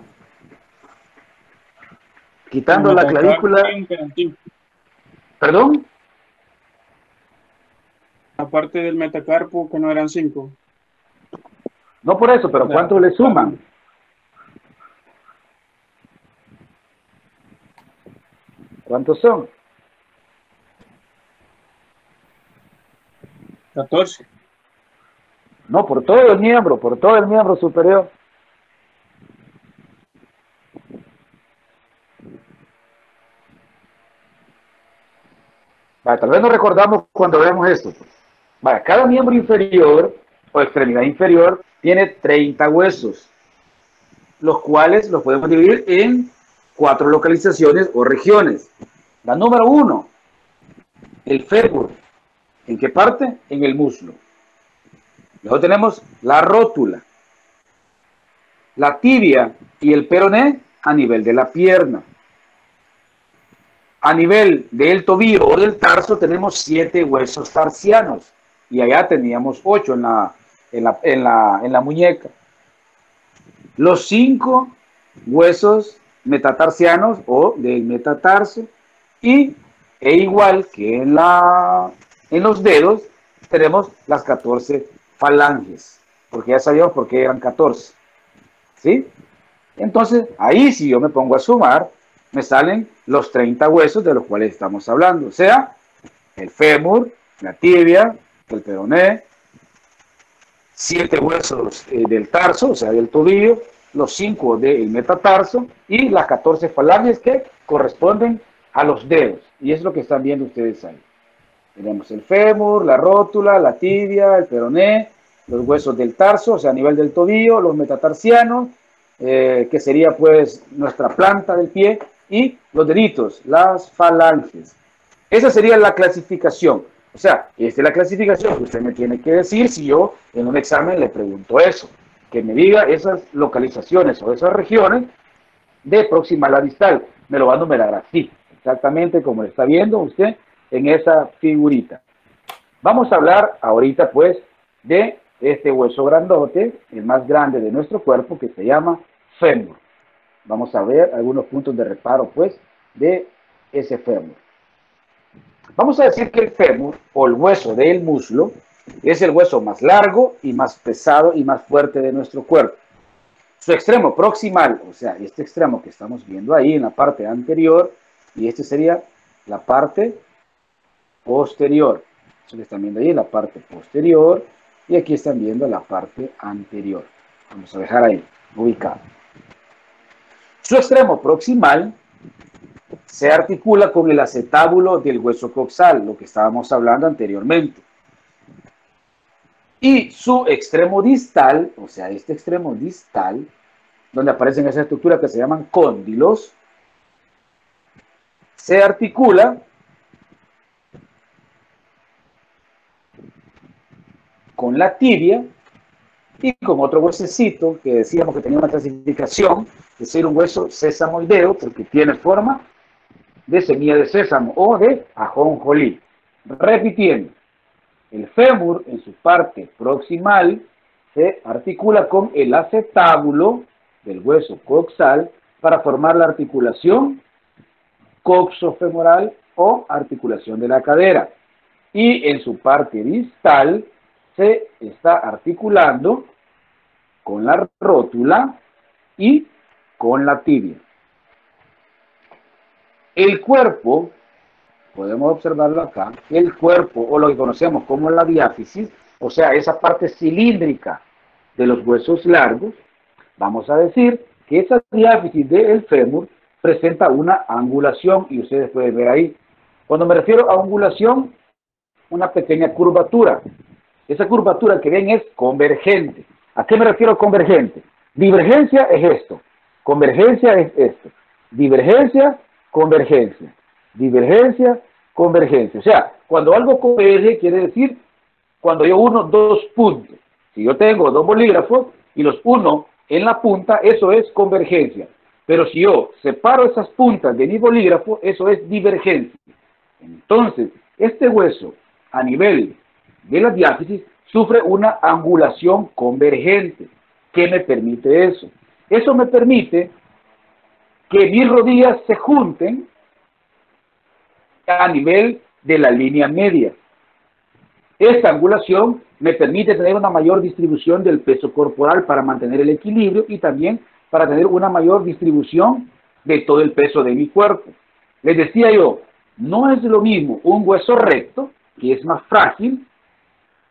Quitando la clavícula. ¿Perdón? Aparte del metacarpo, que no eran 5. No por eso, pero ¿cuántos le suman? ¿Cuántos son? 14. No, por todo el miembro superior. Vale, tal vez nos recordamos cuando vemos esto. Pues. Vale, cada miembro inferior o extremidad inferior tiene 30 huesos, los cuales los podemos dividir en 4 localizaciones o regiones. La número 1, el fémur. ¿En qué parte? En el muslo. Luego tenemos la rótula, la tibia y el peroné a nivel de la pierna. A nivel del tobillo o del tarso tenemos 7 huesos tarsianos y allá teníamos 8 en la muñeca. Los 5 huesos metatarsianos o del metatarso e igual que en los dedos tenemos las 14 falanges, porque ya sabíamos por qué eran 14. ¿Sí? Entonces, ahí si yo me pongo a sumar, me salen los 30 huesos de los cuales estamos hablando. O sea, el fémur, la tibia, el peroné, 7 huesos del tarso, o sea, del tobillo, los 5 del metatarso y las 14 falanges que corresponden a los dedos. Y es lo que están viendo ustedes ahí. Tenemos el fémur, la rótula, la tibia, el peroné, los huesos del tarso, o sea, a nivel del tobillo, los metatarsianos, que sería pues nuestra planta del pie, y los deditos, las falanges. Esa sería la clasificación. O sea, esta es la clasificación que usted me tiene que decir si yo en un examen le pregunto eso. Que me diga esas localizaciones o esas regiones de proximal a distal. Me lo va a numerar así, exactamente como está viendo usted en esa figurita. Vamos a hablar ahorita pues de este hueso grandote, el más grande de nuestro cuerpo, que se llama fémur. Vamos a ver algunos puntos de reparo pues de ese fémur. Vamos a decir que el fémur o el hueso del muslo es el hueso más largo y más pesado y más fuerte de nuestro cuerpo. Su extremo proximal, o sea, este extremo que estamos viendo ahí en la parte anterior, y este sería la parte posterior. Eso que están viendo ahí, la parte posterior, y aquí están viendo la parte anterior. Vamos a dejar ahí, ubicado. Su extremo proximal se articula con el acetábulo del hueso coxal, lo que estábamos hablando anteriormente. Y su extremo distal, o sea, este extremo distal, donde aparecen esas estructuras que se llaman cóndilos, se articula con la tibia y con otro huesecito que decíamos que tenía una clasificación de ser un hueso sesamoideo porque tiene forma de semilla de sésamo o de ajonjolí. Repitiendo, el fémur en su parte proximal se articula con el acetábulo del hueso coxal para formar la articulación coxofemoral o articulación de la cadera. Y en su parte distal se está articulando con la rótula y con la tibia. El cuerpo, podemos observarlo acá, el cuerpo o lo que conocemos como la diáfisis, o sea, esa parte cilíndrica de los huesos largos, vamos a decir que esa diáfisis del fémur presenta una angulación y ustedes pueden ver ahí. Cuando me refiero a angulación, una pequeña curvatura. Esa curvatura que ven es convergente. ¿A qué me refiero convergente? Divergencia es esto. Convergencia es esto. Divergencia, convergencia. Divergencia, convergencia. O sea, cuando algo converge quiere decir cuando yo uno dos puntos. Si yo tengo 2 bolígrafos y los uno en la punta, eso es convergencia. Pero si yo separo esas puntas de mi bolígrafo, eso es divergencia. Entonces, este hueso a nivel de la diáfisis sufre una angulación convergente. ¿Qué me permite eso? Eso me permite que mis rodillas se junten a nivel de la línea media. Esta angulación me permite tener una mayor distribución del peso corporal para mantener el equilibrio y también para tener una mayor distribución de todo el peso de mi cuerpo. Les decía yo, no es lo mismo un hueso recto, que es más frágil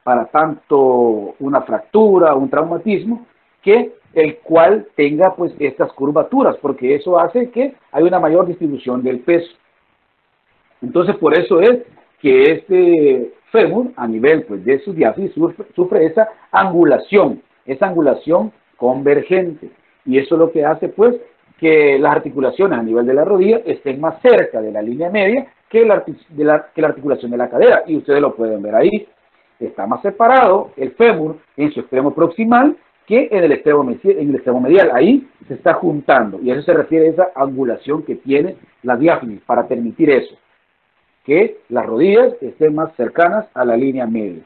para tanto una fractura, un traumatismo, que el cual tenga pues estas curvaturas, porque eso hace que haya una mayor distribución del peso. Entonces por eso es que este fémur, a nivel pues, de su diáfisis, sufre esa angulación convergente. Y eso es lo que hace pues que las articulaciones a nivel de la rodilla estén más cerca de la línea media que la articulación de la cadera. Y ustedes lo pueden ver ahí. Está más separado el fémur en su extremo proximal que en el extremo medial. Ahí se está juntando. Y a eso se refiere a esa angulación que tiene la diáfisis para permitir eso, que las rodillas estén más cercanas a la línea media.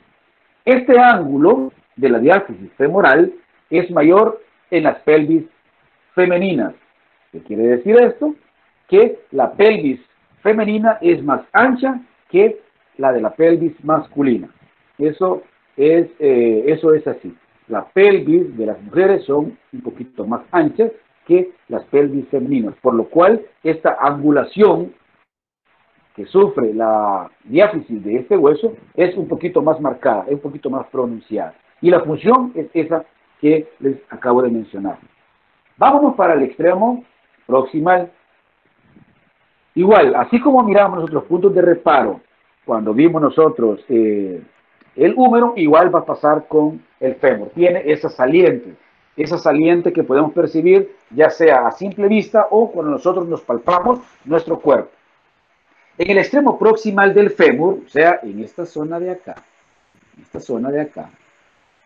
Este ángulo de la diáfisis femoral es mayor en las pelvis femeninas. ¿Qué quiere decir esto? Que la pelvis femenina es más ancha que la de la pelvis masculina. Eso es así. La pelvis de las mujeres son un poquito más anchas que las pelvis femeninas, por lo cual esta angulación que sufre la diáfisis de este hueso es un poquito más marcada, es un poquito más pronunciada. Y la función es esa que les acabo de mencionar. Vámonos para el extremo proximal. Igual, así como miramos nosotros puntos de reparo cuando vimos nosotros el húmero, igual va a pasar con el fémur. Tiene esa saliente que podemos percibir ya sea a simple vista o cuando nosotros nos palpamos nuestro cuerpo. En el extremo proximal del fémur, o sea, en esta zona de acá,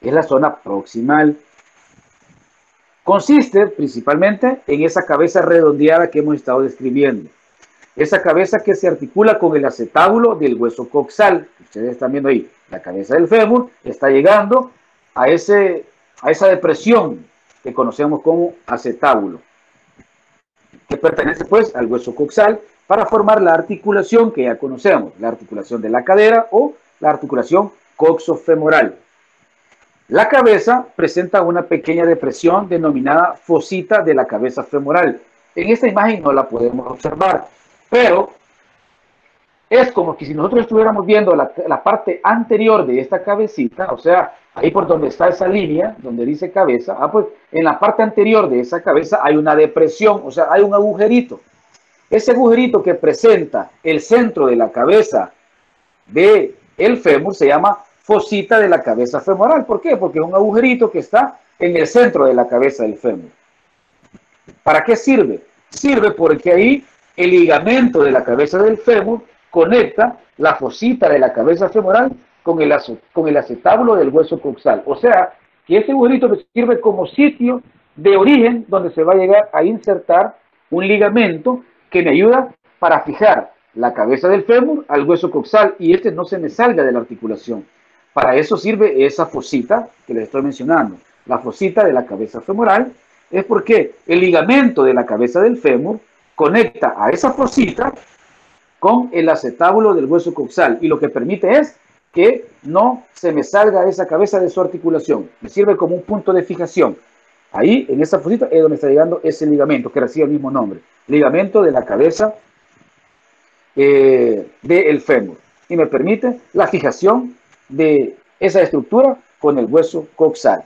es la zona proximal. Consiste principalmente en esa cabeza redondeada que hemos estado describiendo. Esa cabeza que se articula con el acetábulo del hueso coxal. Ustedes están viendo ahí, la cabeza del fémur está llegando a esa depresión que conocemos como acetábulo, que pertenece pues al hueso coxal para formar la articulación que ya conocemos, la articulación de la cadera o la articulación coxofemoral. La cabeza presenta una pequeña depresión denominada fosita de la cabeza femoral. En esta imagen no la podemos observar, pero es como que si nosotros estuviéramos viendo la parte anterior de esta cabecita, o sea, ahí por donde está esa línea, donde dice cabeza, pues en la parte anterior de esa cabeza hay una depresión, o sea, hay un agujerito. Ese agujerito que presenta el centro de la cabeza del fémur se llama fosita de la cabeza femoral. ¿Por qué? Porque es un agujerito que está en el centro de la cabeza del fémur. ¿Para qué sirve? Sirve porque ahí el ligamento de la cabeza del fémur conecta la fosita de la cabeza femoral con el acetábulo del hueso coxal. O sea, que ese agujerito sirve como sitio de origen donde se va a llegar a insertar un ligamento que me ayuda para fijar la cabeza del fémur al hueso coxal y este no se me salga de la articulación. Para eso sirve esa fosita que les estoy mencionando. La fosita de la cabeza femoral es porque el ligamento de la cabeza del fémur conecta a esa fosita con el acetábulo del hueso coxal y lo que permite es que no se me salga esa cabeza de su articulación. Me sirve como un punto de fijación. Ahí, en esa fosita, es donde está llegando ese ligamento que recibe el mismo nombre. Ligamento de la cabeza del fémur. Y me permite la fijación de esa estructura con el hueso coxal.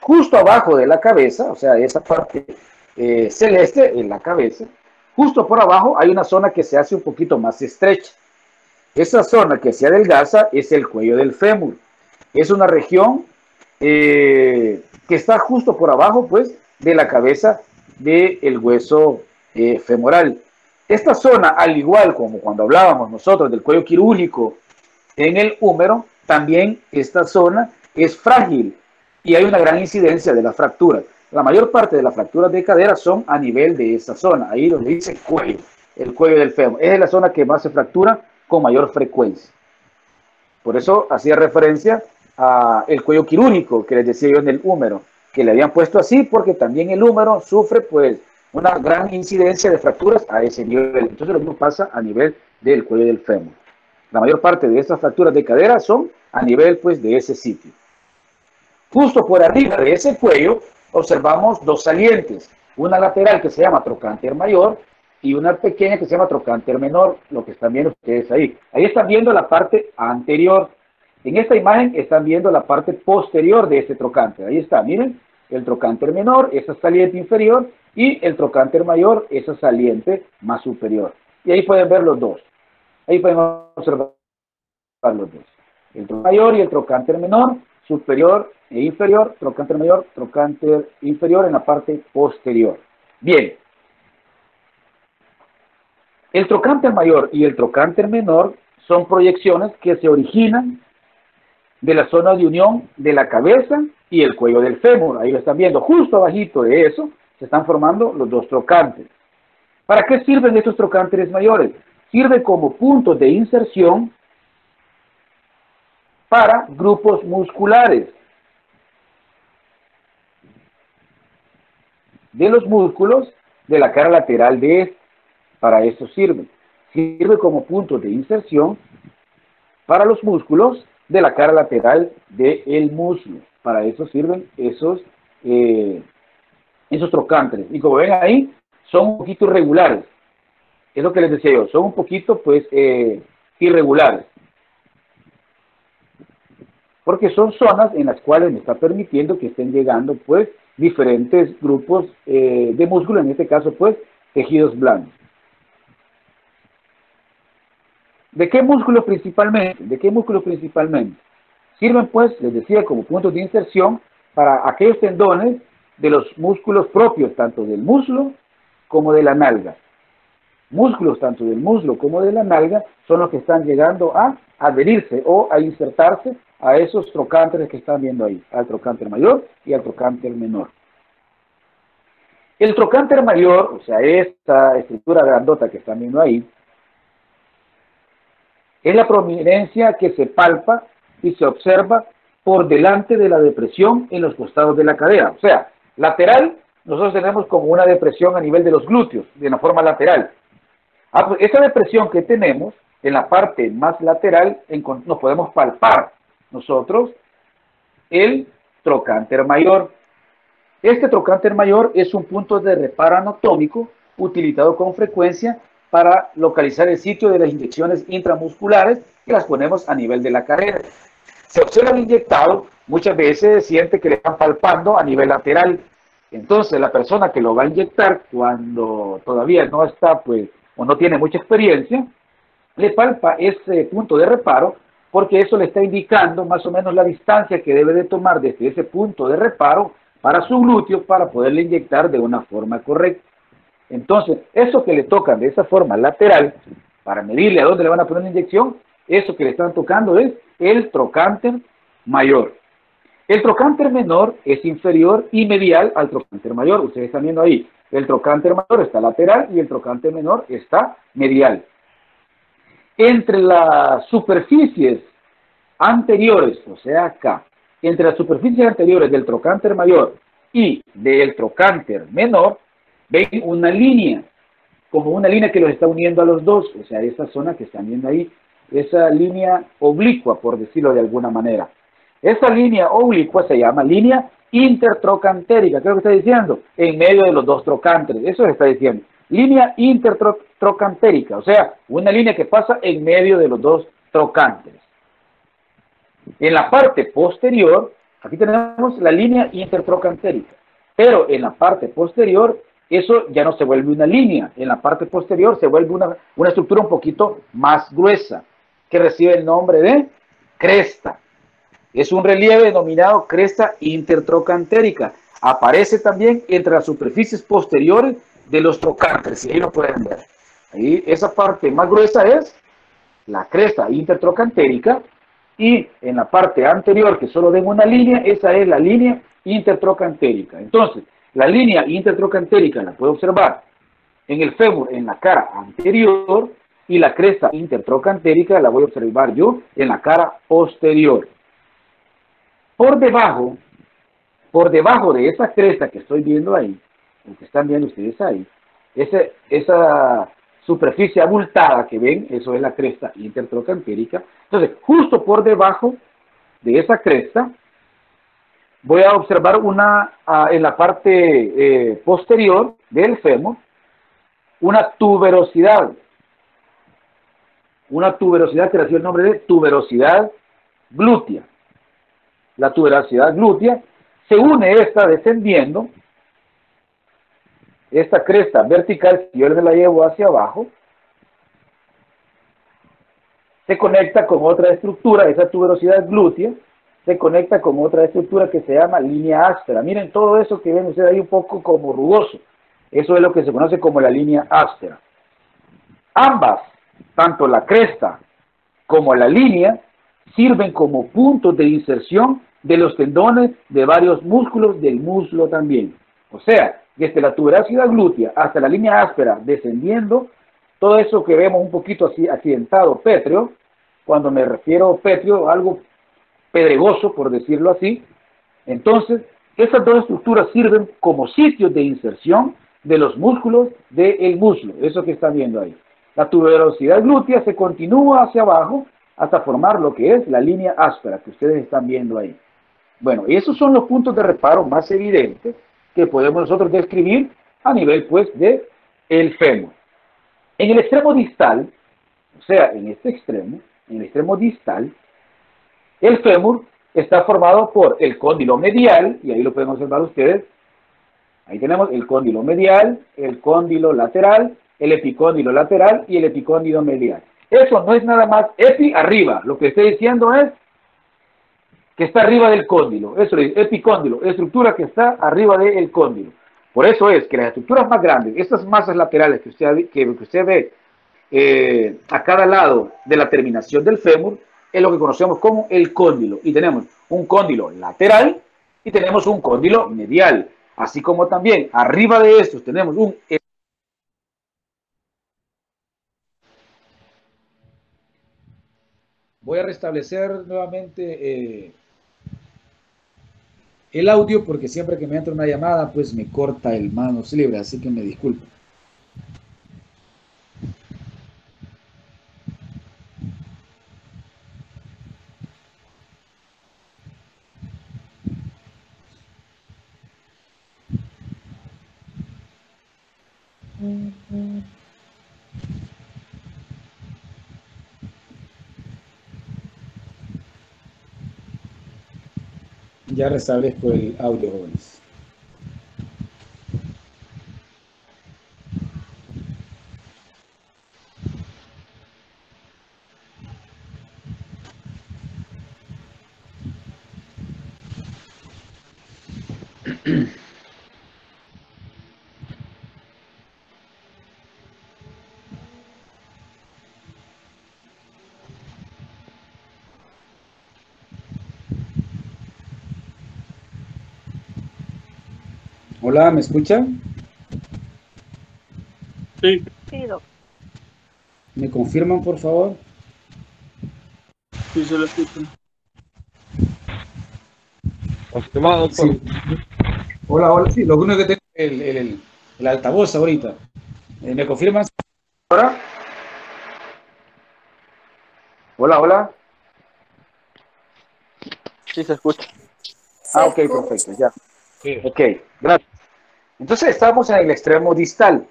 Justo abajo de la cabeza, o sea, esa parte celeste en la cabeza, justo por abajo hay una zona que se hace un poquito más estrecha. Esa zona que se adelgaza es el cuello del fémur. Es una región que está justo por abajo, pues, de la cabeza del hueso femoral. Esta zona, al igual como cuando hablábamos nosotros del cuello quirúrgico en el húmero, también esta zona es frágil y hay una gran incidencia de las fracturas. La mayor parte de las fracturas de cadera son a nivel de esa zona, ahí donde dice cuello, el cuello del fémur. Es la zona que más se fractura con mayor frecuencia. Por eso hacía referencia a el cuello quirúrgico que les decía yo en el húmero, que le habían puesto así porque también el húmero sufre pues una gran incidencia de fracturas a ese nivel. Entonces lo mismo pasa a nivel del cuello del fémur. La mayor parte de estas fracturas de cadera son a nivel pues de ese sitio. Justo por arriba de ese cuello observamos dos salientes, una lateral que se llama trocánter mayor y una pequeña que se llama trocánter menor, lo que están viendo ustedes ahí. Ahí están viendo la parte anterior. En esta imagen están viendo la parte posterior de este trocánter. Ahí está, miren, el trocánter menor, esa saliente inferior, y el trocánter mayor, esa saliente más superior. Y ahí pueden ver los dos. Ahí pueden observar los dos. El trocánter mayor y el trocánter menor, superior e inferior, trocánter mayor, trocánter inferior en la parte posterior. Bien. El trocánter mayor y el trocánter menor son proyecciones que se originan de la zona de unión de la cabeza y el cuello del fémur. Ahí lo están viendo. Justo abajito de eso se están formando los dos trocánteres. ¿Para qué sirven estos trocánteres mayores? Sirven como puntos de inserción para grupos musculares de los músculos de la cara lateral de este. Para eso sirve. Sirve como punto de inserción para los músculos de la cara lateral del muslo. Para eso sirven esos trocánteres. Y como ven ahí, son un poquito irregulares. Es lo que les decía yo, son un poquito pues irregulares. Porque son zonas en las cuales me está permitiendo que estén llegando pues diferentes grupos de músculo, en este caso pues tejidos blandos. ¿De qué músculos principalmente? ¿De qué músculos principalmente? Sirven, pues, les decía, como puntos de inserción para aquellos tendones de los músculos propios, tanto del muslo como de la nalga. Músculos tanto del muslo como de la nalga son los que están llegando a adherirse o a insertarse a esos trocánteres que están viendo ahí, al trocánter mayor y al trocánter menor. El trocánter mayor, o sea, esta estructura grandota que están viendo ahí, es la prominencia que se palpa y se observa por delante de la depresión en los costados de la cadera. O sea, lateral, nosotros tenemos como una depresión a nivel de los glúteos, de una forma lateral. Pues esa depresión que tenemos en la parte más lateral, nos podemos palpar nosotros el trocánter mayor. Este trocánter mayor es un punto de reparo anatómico utilizado con frecuencia para localizar el sitio de las inyecciones intramusculares que las ponemos a nivel de la cadera. Se observa el inyectado, muchas veces siente que le están palpando a nivel lateral. Entonces la persona que lo va a inyectar, cuando todavía no está, pues, o no tiene mucha experiencia, le palpa ese punto de reparo, porque eso le está indicando más o menos la distancia que debe de tomar desde ese punto de reparo para su glúteo para poderle inyectar de una forma correcta. Entonces, eso que le tocan de esa forma lateral, para medirle a dónde le van a poner la inyección, eso que le están tocando es el trocánter mayor. El trocánter menor es inferior y medial al trocánter mayor. Ustedes están viendo ahí, el trocánter mayor está lateral y el trocánter menor está medial. Entre las superficies anteriores, o sea acá, entre las superficies anteriores del trocánter mayor y del trocánter menor, ven una línea, como una línea que los está uniendo a los dos, o sea, esa zona que están viendo ahí, esa línea oblicua, por decirlo de alguna manera. Esa línea oblicua se llama línea intertrocantérica. ¿Qué es lo que está diciendo? En medio de los dos trocánteres, eso se está diciendo. Línea intertrocantérica, o sea, una línea que pasa en medio de los dos trocánteres. En la parte posterior, aquí tenemos la línea intertrocantérica, pero en la parte posterior, eso ya no se vuelve una línea. En la parte posterior se vuelve una estructura un poquito más gruesa, que recibe el nombre de cresta. Es un relieve denominado cresta intertrocantérica. Aparece también entre las superficies posteriores de los trocánteres, y ahí lo pueden ver. Ahí esa parte más gruesa es la cresta intertrocantérica, y en la parte anterior, que solo ven una línea, esa es la línea intertrocantérica. Entonces, la línea intertrocantérica la puedo observar en el fémur, en la cara anterior, y la cresta intertrocantérica la voy a observar yo en la cara posterior. Por debajo de esa cresta que estoy viendo ahí, lo que están viendo ustedes ahí, esa superficie abultada que ven, eso es la cresta intertrocantérica. Entonces, justo por debajo de esa cresta, voy a observar en la parte posterior del fémur, una tuberosidad. Una tuberosidad que recibe el nombre de tuberosidad glútea. La tuberosidad glútea se une esta descendiendo, esta cresta vertical, si yo me la llevo hacia abajo, se conecta con otra estructura, esa tuberosidad glútea, se conecta con otra estructura que se llama línea áspera. Miren todo eso que ven ustedes ahí un poco como rugoso. Eso es lo que se conoce como la línea áspera. Ambas, tanto la cresta como la línea, sirven como puntos de inserción de los tendones de varios músculos del muslo también. O sea, desde la tuberosidad glútea hasta la línea áspera descendiendo, todo eso que vemos un poquito así accidentado, pétreo, cuando me refiero a pétreo, algo pedregoso, por decirlo así, entonces esas dos estructuras sirven como sitios de inserción de los músculos del muslo, eso que están viendo ahí. La tuberosidad glútea se continúa hacia abajo hasta formar lo que es la línea áspera que ustedes están viendo ahí. Bueno, y esos son los puntos de reparo más evidentes que podemos nosotros describir a nivel, pues, de el fémur. En el extremo distal, o sea, en este extremo, en el extremo distal, el fémur está formado por el cóndilo medial, y ahí lo pueden observar ustedes. Ahí tenemos el cóndilo medial, el cóndilo lateral, el epicóndilo lateral y el epicóndilo medial. Eso no es nada más epi arriba, lo que estoy diciendo es que está arriba del cóndilo. Eso es epicóndilo, estructura que está arriba del cóndilo. Por eso es que las estructuras más grandes, estas masas laterales que usted ve a cada lado de la terminación del fémur, es lo que conocemos como el cóndilo. Y tenemos un cóndilo lateral y tenemos un cóndilo medial. Así como también arriba de estos tenemos un... Voy a restablecer nuevamente el audio porque siempre que me entra una llamada pues me corta el manos libre, así que me disculpen. Ya restablezco el audio, jóvenes. Hola, ¿me escuchan? Sí. Sí, doc. ¿Me confirman, por favor? Sí, se lo escucho. Confirmado, doctor. Sí. Hola, hola. Sí, lo único que tengo es el altavoz ahorita. ¿Me confirman ahora? Hola, hola. Sí, se escucha. Ah, ok, perfecto, ya. Ok, gracias. Entonces estamos en el extremo distal.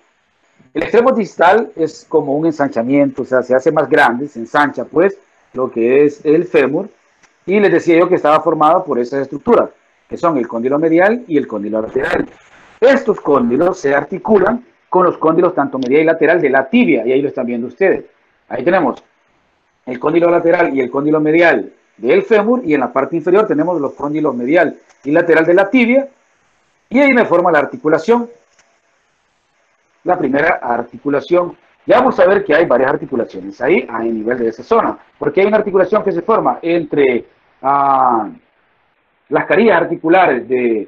El extremo distal es como un ensanchamiento, o sea, se hace más grande, se ensancha pues lo que es el fémur. Y les decía yo que estaba formado por esas estructuras, que son el cóndilo medial y el cóndilo lateral. Estos cóndilos se articulan con los cóndilos tanto medial y lateral de la tibia, y ahí lo están viendo ustedes. Ahí tenemos el cóndilo lateral y el cóndilo medial del fémur, y en la parte inferior tenemos los cóndilos medial y lateral de la tibia, y ahí me forma la articulación. La primera articulación. Ya vamos a ver que hay varias articulaciones ahí a nivel de esa zona, porque hay una articulación que se forma entre las carillas articulares de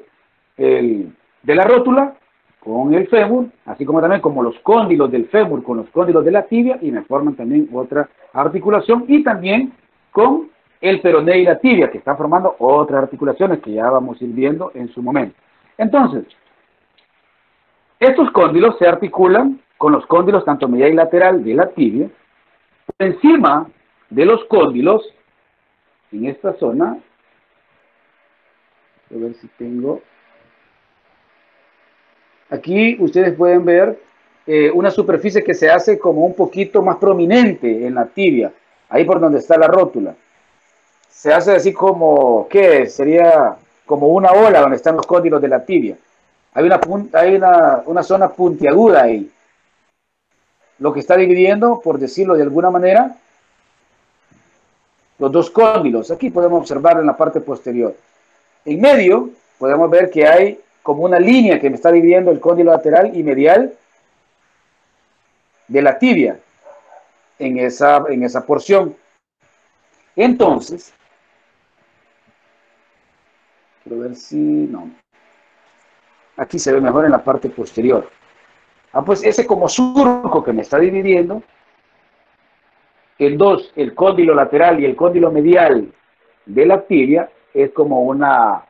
la rótula con el fémur, así como también como los cóndilos del fémur con los cóndilos de la tibia, y me forman también otra articulación, y también con el peroné y la tibia, que están formando otras articulaciones que ya vamos a ir viendo en su momento. Entonces, estos cóndilos se articulan con los cóndilos tanto medial y lateral de la tibia. Por encima de los cóndilos, en esta zona, a ver si tengo, aquí ustedes pueden ver una superficie que se hace como un poquito más prominente en la tibia, ahí por donde está la rótula. Se hace así como, ¿qué? Sería como una ola donde están los cóndilos de la tibia. Hay una zona puntiaguda ahí. Lo que está dividiendo, por decirlo de alguna manera, los dos cóndilos. Aquí podemos observarlo en la parte posterior. En medio podemos ver que hay como una línea que me está dividiendo el cóndilo lateral y medial de la tibia en esa porción. Entonces, quiero ver si no. Aquí se ve mejor en la parte posterior. Pues ese como surco que me está dividiendo en dos, el cóndilo lateral y el cóndilo medial de la tibia, es como una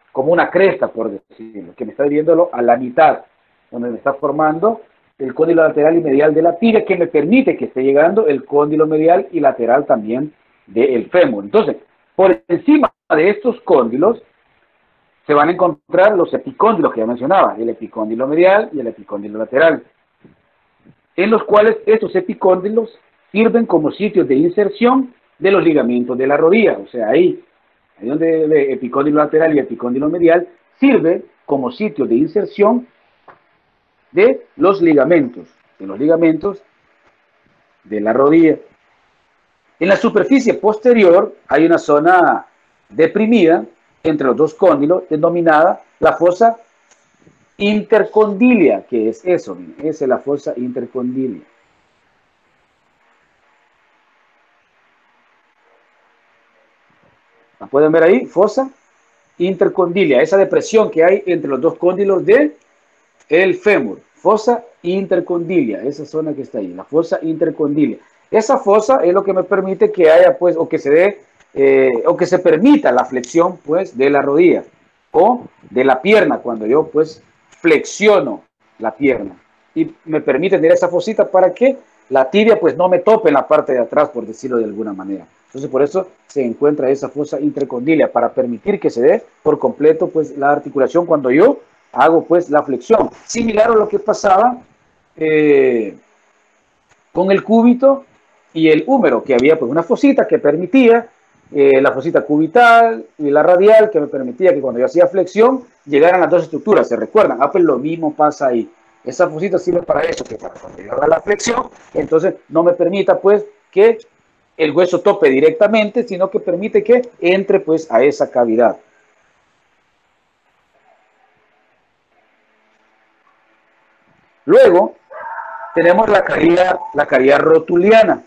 cresta, por decirlo, que me está dividiéndolo a la mitad, donde me está formando el cóndilo lateral y medial de la tibia, que me permite que esté llegando el cóndilo medial y lateral también del fémur. Entonces, por encima de estos cóndilos se van a encontrar los epicóndilos que ya mencionaba, el epicóndilo medial y el epicóndilo lateral, en los cuales estos epicóndilos sirven como sitios de inserción de los ligamentos de la rodilla. O sea, ahí donde el epicóndilo lateral y el epicóndilo medial sirve como sitio de inserción de los ligamentos de la rodilla. En la superficie posterior hay una zona deprimida entre los dos cóndilos, denominada la fosa intercondilia, que es eso, esa es la fosa intercondilia. ¿La pueden ver ahí? Fosa intercondilia, esa depresión que hay entre los dos cóndilos de el fémur, fosa intercondilia, esa zona que está ahí, la fosa intercondilia. Esa fosa es lo que me permite que haya, pues, o que se dé, o que se permita la flexión, pues, de la rodilla o de la pierna, cuando yo, pues, flexiono la pierna. Y me permite tener esa fosita para que la tibia, pues, no me tope en la parte de atrás, por decirlo de alguna manera. Entonces, por eso se encuentra esa fosa intercondilia, para permitir que se dé por completo, pues, la articulación cuando yo hago, pues, la flexión. Similar a lo que pasaba con el cúbito y el húmero, que había, pues, una fosita que permitía, la fosita cubital y la radial, que me permitía que cuando yo hacía flexión llegaran las dos estructuras. ¿Se recuerdan? Pues lo mismo pasa ahí. Esa fosita sirve para eso, que para cuando yo haga la flexión, entonces no me permita, pues, que el hueso tope directamente, sino que permite que entre, pues, a esa cavidad. Luego tenemos la caría rotuliana.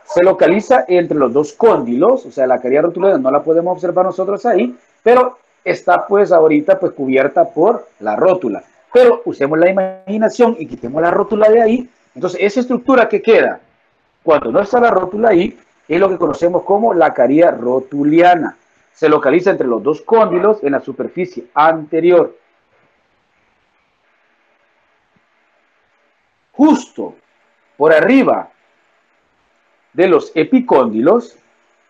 Se localiza entre los dos cóndilos, o sea, la caría rotuliana no la podemos observar nosotros ahí, pero está, pues, ahorita, pues, cubierta por la rótula. Pero usemos la imaginación y quitemos la rótula de ahí. Entonces, esa estructura que queda cuando no está la rótula ahí es lo que conocemos como la caría rotuliana. Se localiza entre los dos cóndilos en la superficie anterior. Justo por arriba de los epicóndilos,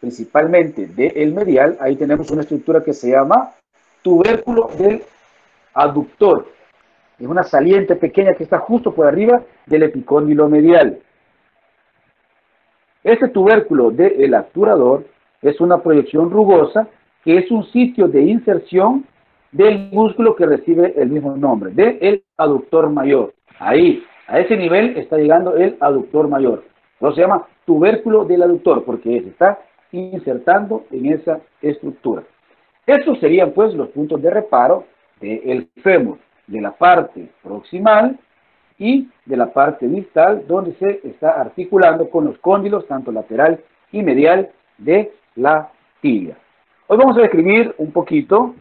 principalmente del medial, ahí tenemos una estructura que se llama tubérculo del aductor. Es una saliente pequeña que está justo por arriba del epicóndilo medial. Este tubérculo del obturador es una proyección rugosa que es un sitio de inserción del músculo que recibe el mismo nombre, del aductor mayor. Ahí, a ese nivel está llegando el aductor mayor. Eso se llama tubérculo del aductor porque se está insertando en esa estructura. Estos serían, pues, los puntos de reparo del fémur, de la parte proximal y de la parte distal, donde se está articulando con los cóndilos, tanto lateral y medial, de la tibia. Hoy vamos a describir un poquito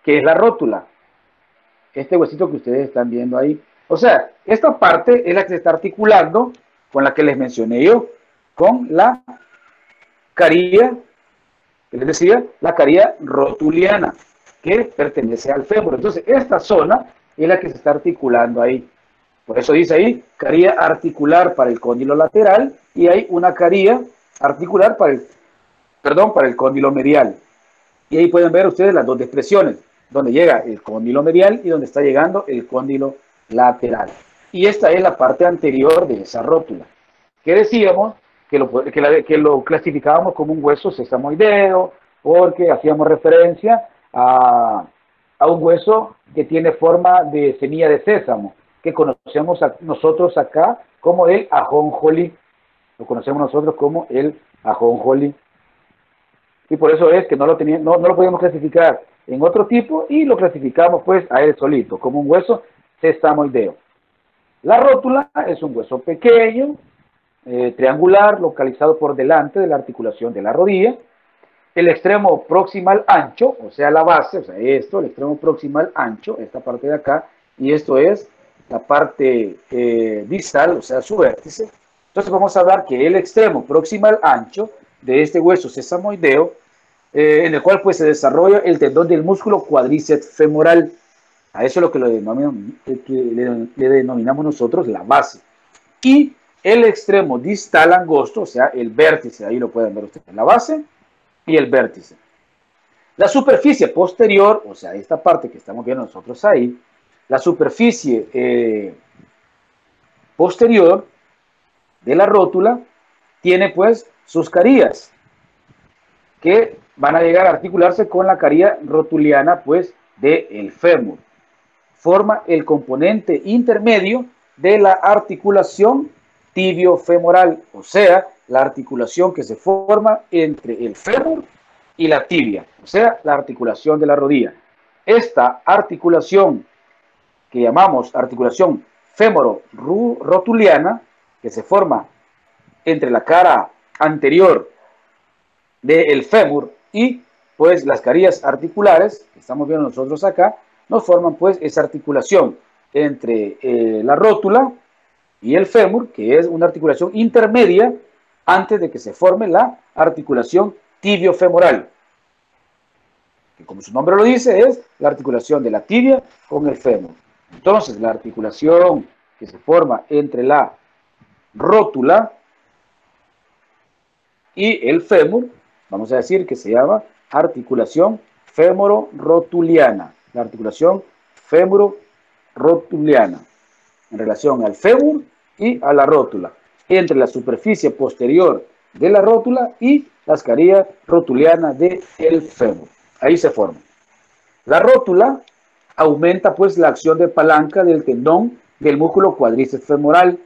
qué es la rótula. Este huesito que ustedes están viendo ahí. O sea, esta parte es la que se está articulando con la que les mencioné yo, con la caría, que les decía, la caría rotuliana, que pertenece al fémur. Entonces, esta zona es la que se está articulando ahí. Por eso dice ahí, caría articular para el cóndilo lateral, y hay una caría articular para el cóndilo medial. Y ahí pueden ver ustedes las dos expresiones, donde llega el cóndilo medial y donde está llegando el cóndilo lateral. Y esta es la parte anterior de esa rótula, que decíamos que lo clasificábamos como un hueso sesamoideo, porque hacíamos referencia a un hueso que tiene forma de semilla de sésamo, que conocemos nosotros acá como el ajonjolí. Lo conocemos nosotros como el ajonjolí. y por eso es que no lo podíamos clasificar en otro tipo y lo clasificamos pues a él solito, como un hueso sesamoideo. La rótula es un hueso pequeño, triangular, localizado por delante de la articulación de la rodilla. El extremo proximal ancho, o sea, la base, o sea, esto, el extremo proximal ancho, esta parte de acá, y esto es la parte distal, o sea, su vértice. Entonces vamos a hablar que el extremo proximal ancho de este hueso sesamoideo, en el cual pues se desarrolla el tendón del músculo cuádriceps femoral. A eso es lo que le denominamos nosotros la base. Y el extremo distal angosto, o sea, el vértice, ahí lo pueden ver ustedes, la base y el vértice. La superficie posterior, o sea, esta parte que estamos viendo nosotros ahí, la superficie posterior de la rótula tiene pues sus carías que van a llegar a articularse con la caría rotuliana pues del fémur. Forma el componente intermedio de la articulación tibiofemoral, o sea, la articulación que se forma entre el fémur y la tibia, o sea, la articulación de la rodilla. Esta articulación que llamamos articulación fémoro-rotuliana, que se forma entre la cara anterior del fémur y pues las carillas articulares, que estamos viendo nosotros acá, nos forman pues esa articulación entre la rótula y el fémur, que es una articulación intermedia antes de que se forme la articulación tibiofemoral, que como su nombre lo dice es la articulación de la tibia con el fémur. Entonces la articulación que se forma entre la rótula y el fémur, vamos a decir que se llama articulación fémoro-rotuliana. La articulación fémoro-rotuliana en relación al fémur y a la rótula, entre la superficie posterior de la rótula y las carillas rotulianas del fémur. Ahí se forma. La rótula aumenta pues la acción de palanca del tendón del músculo cuádriceps femoral.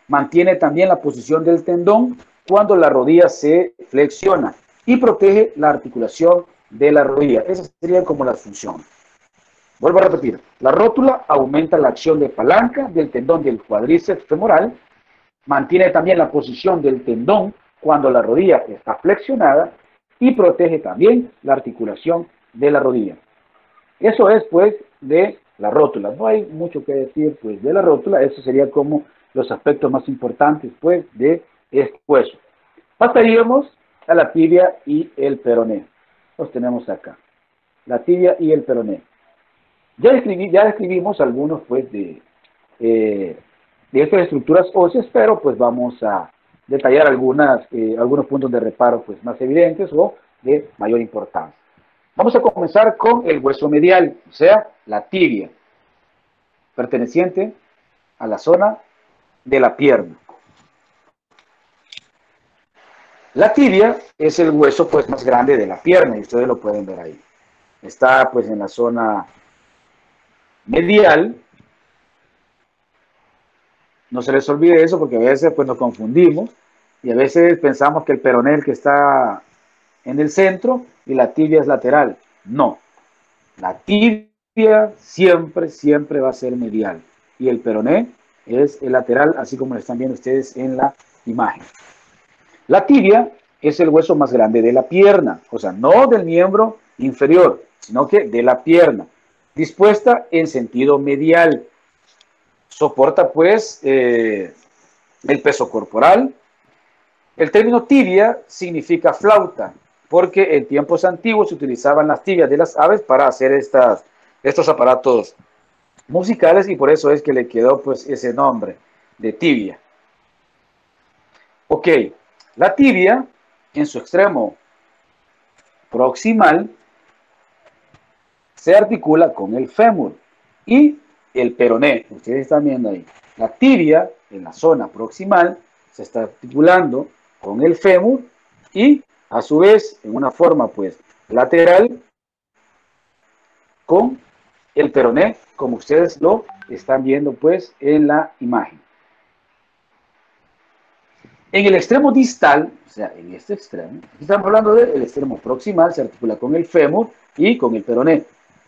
Mantiene también la posición del tendón cuando la rodilla se flexiona y protege la articulación de la rodilla. Esas serían como las funciones. Vuelvo a repetir. La rótula aumenta la acción de palanca del tendón del cuádriceps femoral. Mantiene también la posición del tendón cuando la rodilla está flexionada y protege también la articulación de la rodilla. Eso es pues de la rótula. No hay mucho que decir pues de la rótula. Eso sería como los aspectos más importantes pues de este hueso. Pasaríamos a la tibia y el peroné. Los tenemos acá. La tibia y el peroné. Ya describimos algunos pues de estas estructuras óseas, pero pues vamos a detallar algunos puntos de reparo pues más evidentes o de mayor importancia. Vamos a comenzar con el hueso medial, o sea, la tibia, perteneciente a la zona de la pierna. La tibia es el hueso pues más grande de la pierna y ustedes lo pueden ver ahí. Está pues en la zona medial. No se les olvide eso porque a veces pues nos confundimos y a veces pensamos que el peroné es el que está en el centro y la tibia es lateral. No, la tibia siempre va a ser medial y el peroné es el lateral, así como lo están viendo ustedes en la imagen. La tibia es el hueso más grande de la pierna, o sea, no del miembro inferior, sino que de la pierna, dispuesta en sentido medial. Soporta pues el peso corporal. El término tibia significa flauta, porque en tiempos antiguos se utilizaban las tibias de las aves para hacer estos aparatos musicales y por eso es que le quedó pues ese nombre de tibia. Ok, la tibia en su extremo proximal se articula con el fémur y el peroné. Ustedes están viendo ahí. La tibia en la zona proximal se está articulando con el fémur y a su vez en una forma pues lateral con el peroné, como ustedes lo están viendo pues en la imagen. En el extremo distal, o sea, en este extremo, aquí estamos hablando del extremo proximal, se articula con el fémur y con el peroné.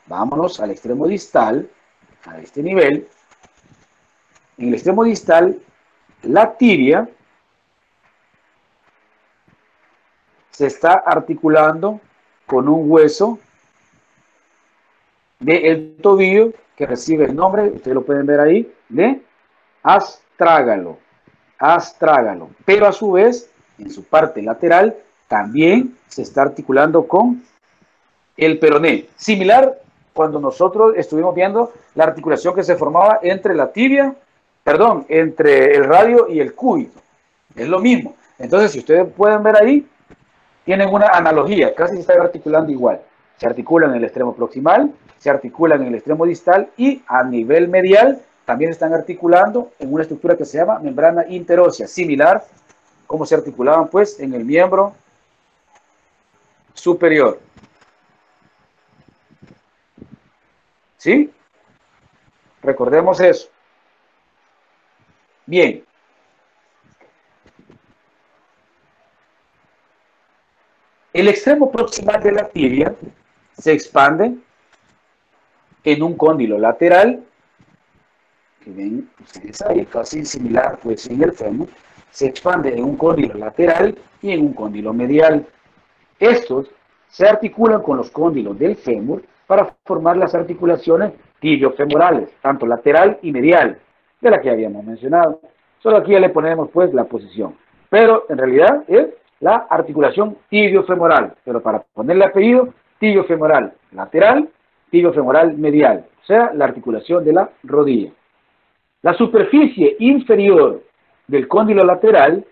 Vámonos al extremo distal, a este nivel. En el extremo distal, la tibia se está articulando con un hueso del tobillo que recibe el nombre, ustedes lo pueden ver ahí, de astrágalo. Astrágalo. Pero a su vez, en su parte lateral, también se está articulando con el peroné. Similar cuando nosotros estuvimos viendo la articulación que se formaba entre la tibia, perdón, entre el radio y el cúbito. Es lo mismo. Entonces, si ustedes pueden ver ahí, tienen una analogía, casi se está articulando igual. Se articula en el extremo proximal, se articulan en el extremo distal y a nivel medial también están articulando en una estructura que se llama membrana interósea, similar como se articulaban pues en el miembro superior. ¿Sí? Recordemos eso. Bien. El extremo proximal de la tibia se expande en un cóndilo lateral, que ven ustedes ahí, casi similar pues en el fémur, se expande en un cóndilo lateral y en un cóndilo medial. Estos se articulan con los cóndilos del fémur para formar las articulaciones tibiofemorales, tanto lateral y medial, de la que habíamos mencionado. Solo aquí ya le ponemos pues la posición, pero en realidad es la articulación tibiofemoral, pero para ponerle apellido, tibiofemoral lateral, tibiofemoral medial, o sea, la articulación de la rodilla. La superficie inferior del cóndilo lateral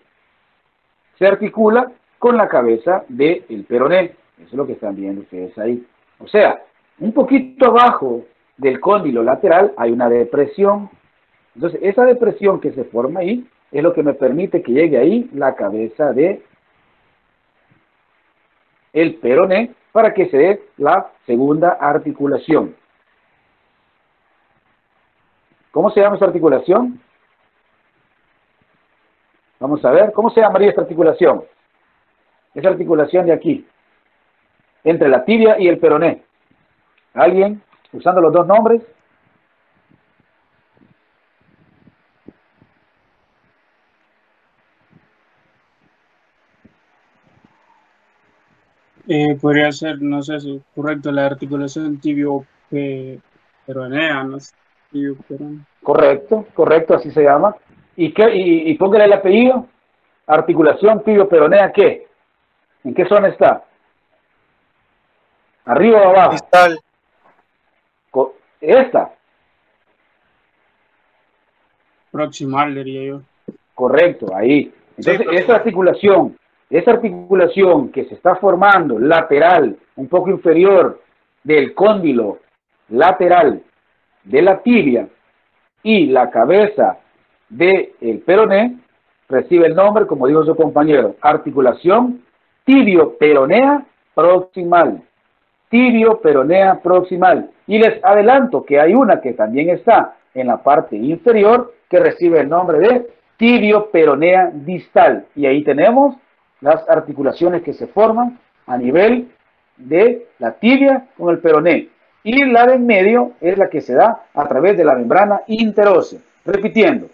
se articula con la cabeza del peroné. Eso es lo que están viendo ustedes ahí. O sea, un poquito abajo del cóndilo lateral hay una depresión. Entonces, esa depresión que se forma ahí es lo que me permite que llegue ahí la cabeza de el peroné para que se dé la segunda articulación. ¿Cómo se llama esta articulación? Vamos a ver, ¿cómo se llamaría esta articulación? Esa articulación de aquí, entre la tibia y el peroné. ¿Alguien usando los dos nombres? Podría ser, no sé si correcto, la articulación tibio-peronea, no sé, tibio-peronea. Correcto, correcto, así se llama. Y póngale el apellido, articulación tibio-peronea, ¿qué? ¿En qué zona está? ¿Arriba o abajo? Distal. Esta. Proximal, diría yo. Correcto, ahí. Entonces, Sí, esa articulación que se está formando lateral, un poco inferior del cóndilo lateral de la tibia y la cabeza del peroné, recibe el nombre, como dijo su compañero, articulación tibio-peronea proximal. Tibio-peronea proximal. Y les adelanto que hay una que también está en la parte inferior que recibe el nombre de tibio-peronea distal. Y ahí tenemos las articulaciones que se forman a nivel de la tibia con el peroné. Y la de en medio es la que se da a través de la membrana interósea. Repitiendo,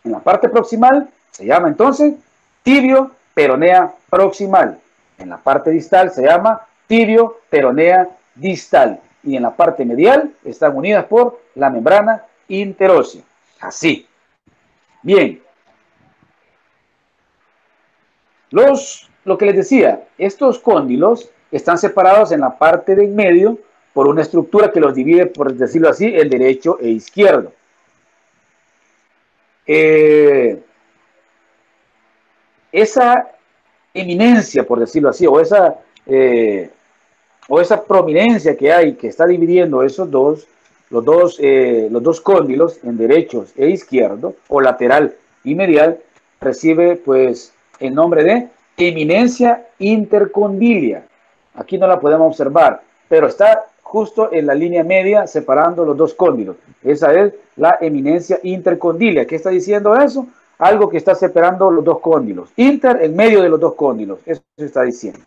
en la parte proximal se llama entonces tibio-peronea proximal. En la parte distal se llama tibio-peronea distal. Y en la parte medial están unidas por la membrana interósea. Así. Bien. Lo que les decía, estos cóndilos están separados en la parte de en medio por una estructura que los divide, por decirlo así, en derecho e izquierdo. Esa eminencia, por decirlo así, o esa prominencia que hay, que está dividiendo esos los dos cóndilos en derechos e izquierdo, o lateral y medial, recibe pues el nombre de eminencia intercondilia. Aquí no la podemos observar, pero está justo en la línea media separando los dos cóndilos. Esa es la eminencia intercondilia. ¿Qué está diciendo eso? algo que está separando los dos cóndilos. Inter en medio de los dos cóndilos, eso se está diciendo.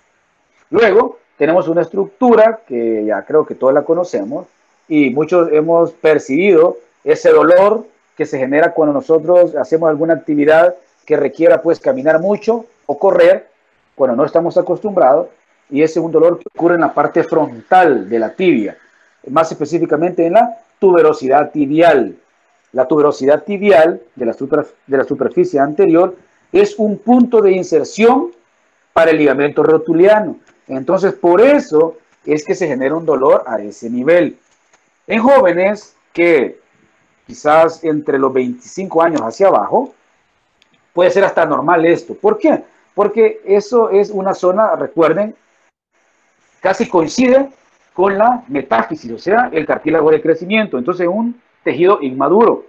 Luego tenemos una estructura que ya creo que todos la conocemos y muchos hemos percibido ese dolor que se genera cuando nosotros hacemos alguna actividad que requiera pues caminar mucho o correr cuando no estamos acostumbrados, y ese es un dolor que ocurre en la parte frontal de la tibia, más específicamente en la tuberosidad tibial. La tuberosidad tibial de la superficie anterior es un punto de inserción para el ligamento rotuliano. Entonces, por eso es que se genera un dolor a ese nivel. En jóvenes que quizás entre los 25 años hacia abajo, puede ser hasta normal esto. ¿Por qué? Porque eso es una zona, recuerden, casi coincide con la metáfisis, o sea, el cartílago de crecimiento. Entonces, un tejido inmaduro.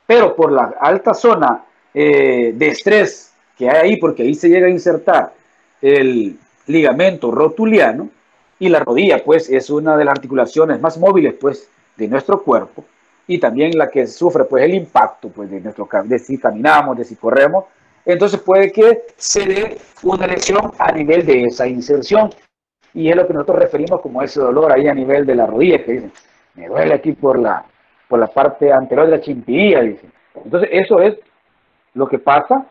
Pero por la alta zona de estrés que hay ahí, porque ahí se llega a insertar el ligamento rotuliano, y la rodilla, pues, es una de las articulaciones más móviles, pues, de nuestro cuerpo, y también la que sufre, pues, el impacto, pues, de si caminamos, de si corremos. Entonces puede que se dé una lesión a nivel de esa inserción, y es lo que nosotros referimos como ese dolor ahí a nivel de la rodilla, que dicen, me duele aquí por la parte anterior de la chimpilla, dicen. Entonces eso es lo que pasa,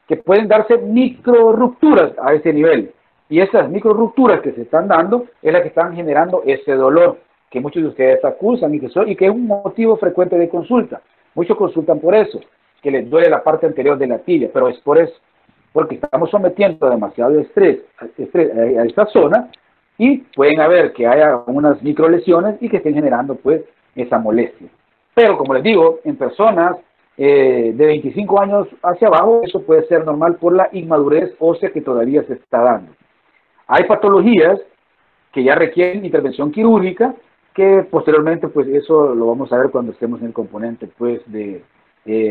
que pueden darse micro rupturas a ese nivel, y esas micro rupturas que se están dando es la que están generando ese dolor que muchos de ustedes acusan y que es un motivo frecuente de consulta. Muchos consultan por eso, que les duele la parte anterior de la tibia, pero es por eso, porque estamos sometiendo demasiado estrés a esta zona, y pueden haber que haya unas micro lesiones y que estén generando pues esa molestia. Pero como les digo, en personas de 25 años hacia abajo, eso puede ser normal por la inmadurez ósea que todavía se está dando. Hay patologías que ya requieren intervención quirúrgica, que posteriormente pues eso lo vamos a ver cuando estemos en el componente pues de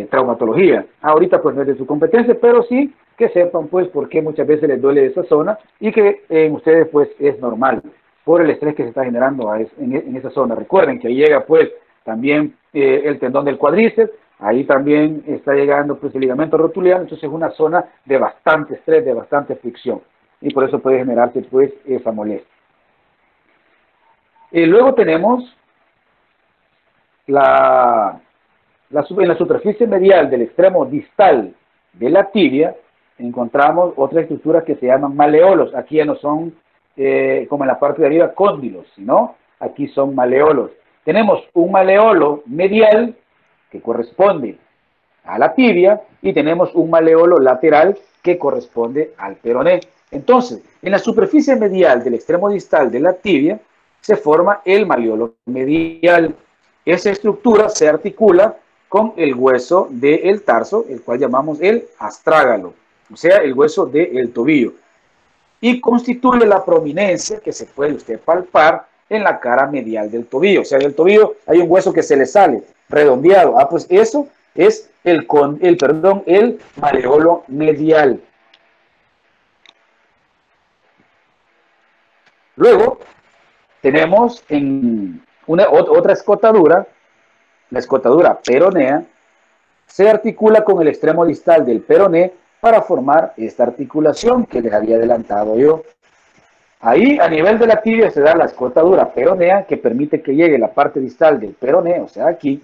traumatología. Ahorita pues no es de su competencia, pero sí que sepan pues por qué muchas veces les duele esa zona, y que en ustedes pues es normal por el estrés que se está generando en esa zona. Recuerden que ahí llega pues también el tendón del cuádriceps, ahí también está llegando pues el ligamento rotuliano, entonces es una zona de bastante estrés, de bastante fricción, y por eso puede generarse pues esa molestia. Luego tenemos en la superficie medial del extremo distal de la tibia, encontramos otras estructuras que se llaman maleolos. Aquí ya no son como en la parte de arriba cóndilos, sino aquí son maleolos. Tenemos un maleolo medial que corresponde a la tibia, y tenemos un maleolo lateral que corresponde al peroné. Entonces, en la superficie medial del extremo distal de la tibia se forma el maleolo medial. Esa estructura se articula con el hueso del tarso, el cual llamamos el astrágalo, o sea, el hueso del tobillo, y constituye la prominencia que se puede usted palpar en la cara medial del tobillo. O sea, del tobillo hay un hueso que se le sale redondeado. Pues eso es el maleolo medial. Luego tenemos en otra escotadura, la escotadura peronea, se articula con el extremo distal del peroné para formar esta articulación que les había adelantado yo. Ahí a nivel de la tibia se da la escotadura peronea, que permite que llegue la parte distal del peroné, o sea aquí,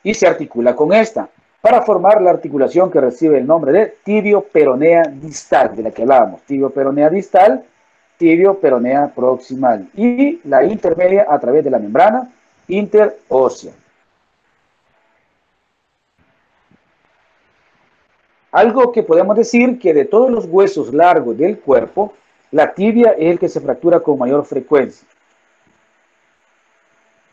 y se articula con esta para formar la articulación que recibe el nombre de tibio-peronea distal, de la que hablábamos, tibio-peronea distal, tibio-peronea proximal, y la intermedia a través de la membrana interósea. Algo que podemos decir que de todos los huesos largos del cuerpo, la tibia es el que se fractura con mayor frecuencia.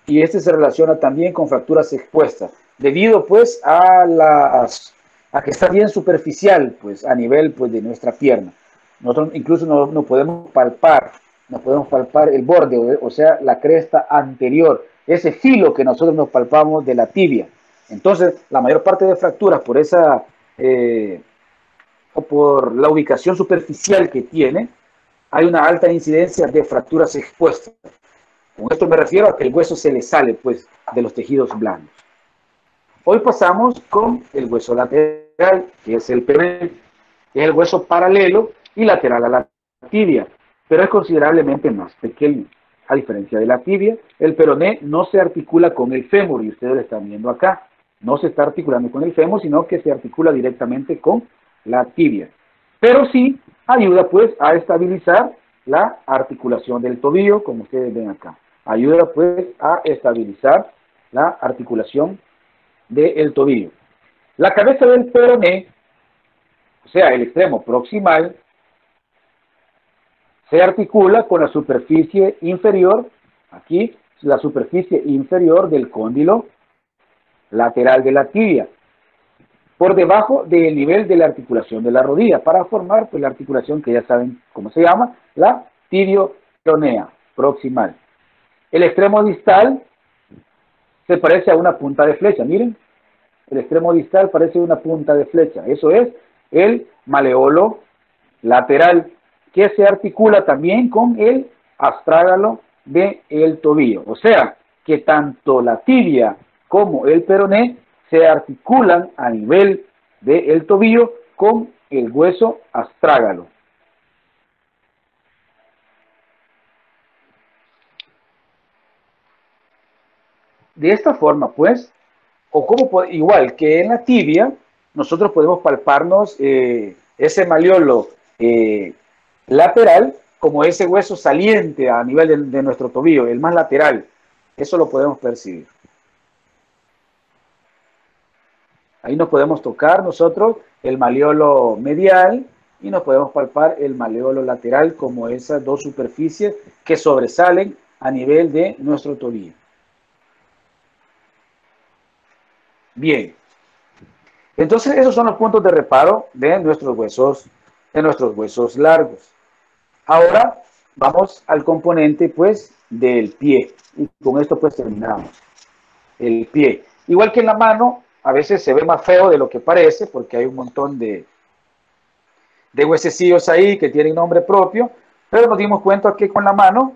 Y este se relaciona también con fracturas expuestas, debido pues a que está bien superficial pues a nivel pues de nuestra pierna. Nosotros incluso no podemos palpar el borde, o sea, la cresta anterior, ese filo que nosotros nos palpamos de la tibia. Entonces, la mayor parte de fracturas por la ubicación superficial que tiene, hay una alta incidencia de fracturas expuestas. Con esto me refiero a que el hueso se le sale pues de los tejidos blandos. Hoy pasamos con el hueso lateral, que es el peroné, que es el hueso paralelo y lateral a la tibia, pero es considerablemente más pequeño. A diferencia de la tibia, el peroné no se articula con el fémur, y ustedes lo están viendo acá. No se está articulando con el fémur, sino que se articula directamente con la tibia. Pero sí ayuda pues a estabilizar la articulación del tobillo, como ustedes ven acá. Ayuda pues a estabilizar la articulación del tobillo. La cabeza del peroné, o sea, el extremo proximal, se articula con la superficie inferior, aquí, la superficie inferior del cóndilo lateral de la tibia, por debajo del nivel de la articulación de la rodilla, para formar pues, la articulación que ya saben cómo se llama, la tibio-peronea proximal. El extremo distal se parece a una punta de flecha, miren, el extremo distal parece una punta de flecha, eso es el maleolo lateral, que se articula también con el astrágalo del tobillo. O sea, que tanto la tibia como el peroné se articulan a nivel del tobillo con el hueso astrágalo. De esta forma, pues, igual que en la tibia, nosotros podemos palparnos ese maleolo lateral como ese hueso saliente a nivel de nuestro tobillo, el más lateral. Eso lo podemos percibir. Ahí nos podemos tocar nosotros el maleolo medial y nos podemos palpar el maleolo lateral como esas dos superficies que sobresalen a nivel de nuestro tobillo. Bien. Entonces esos son los puntos de reparo de nuestros huesos largos. Ahora vamos al componente pues del pie y con esto pues terminamos. El pie. Igual que en la mano, a veces se ve más feo de lo que parece porque hay un montón de huesecillos ahí que tienen nombre propio, pero nos dimos cuenta que con la mano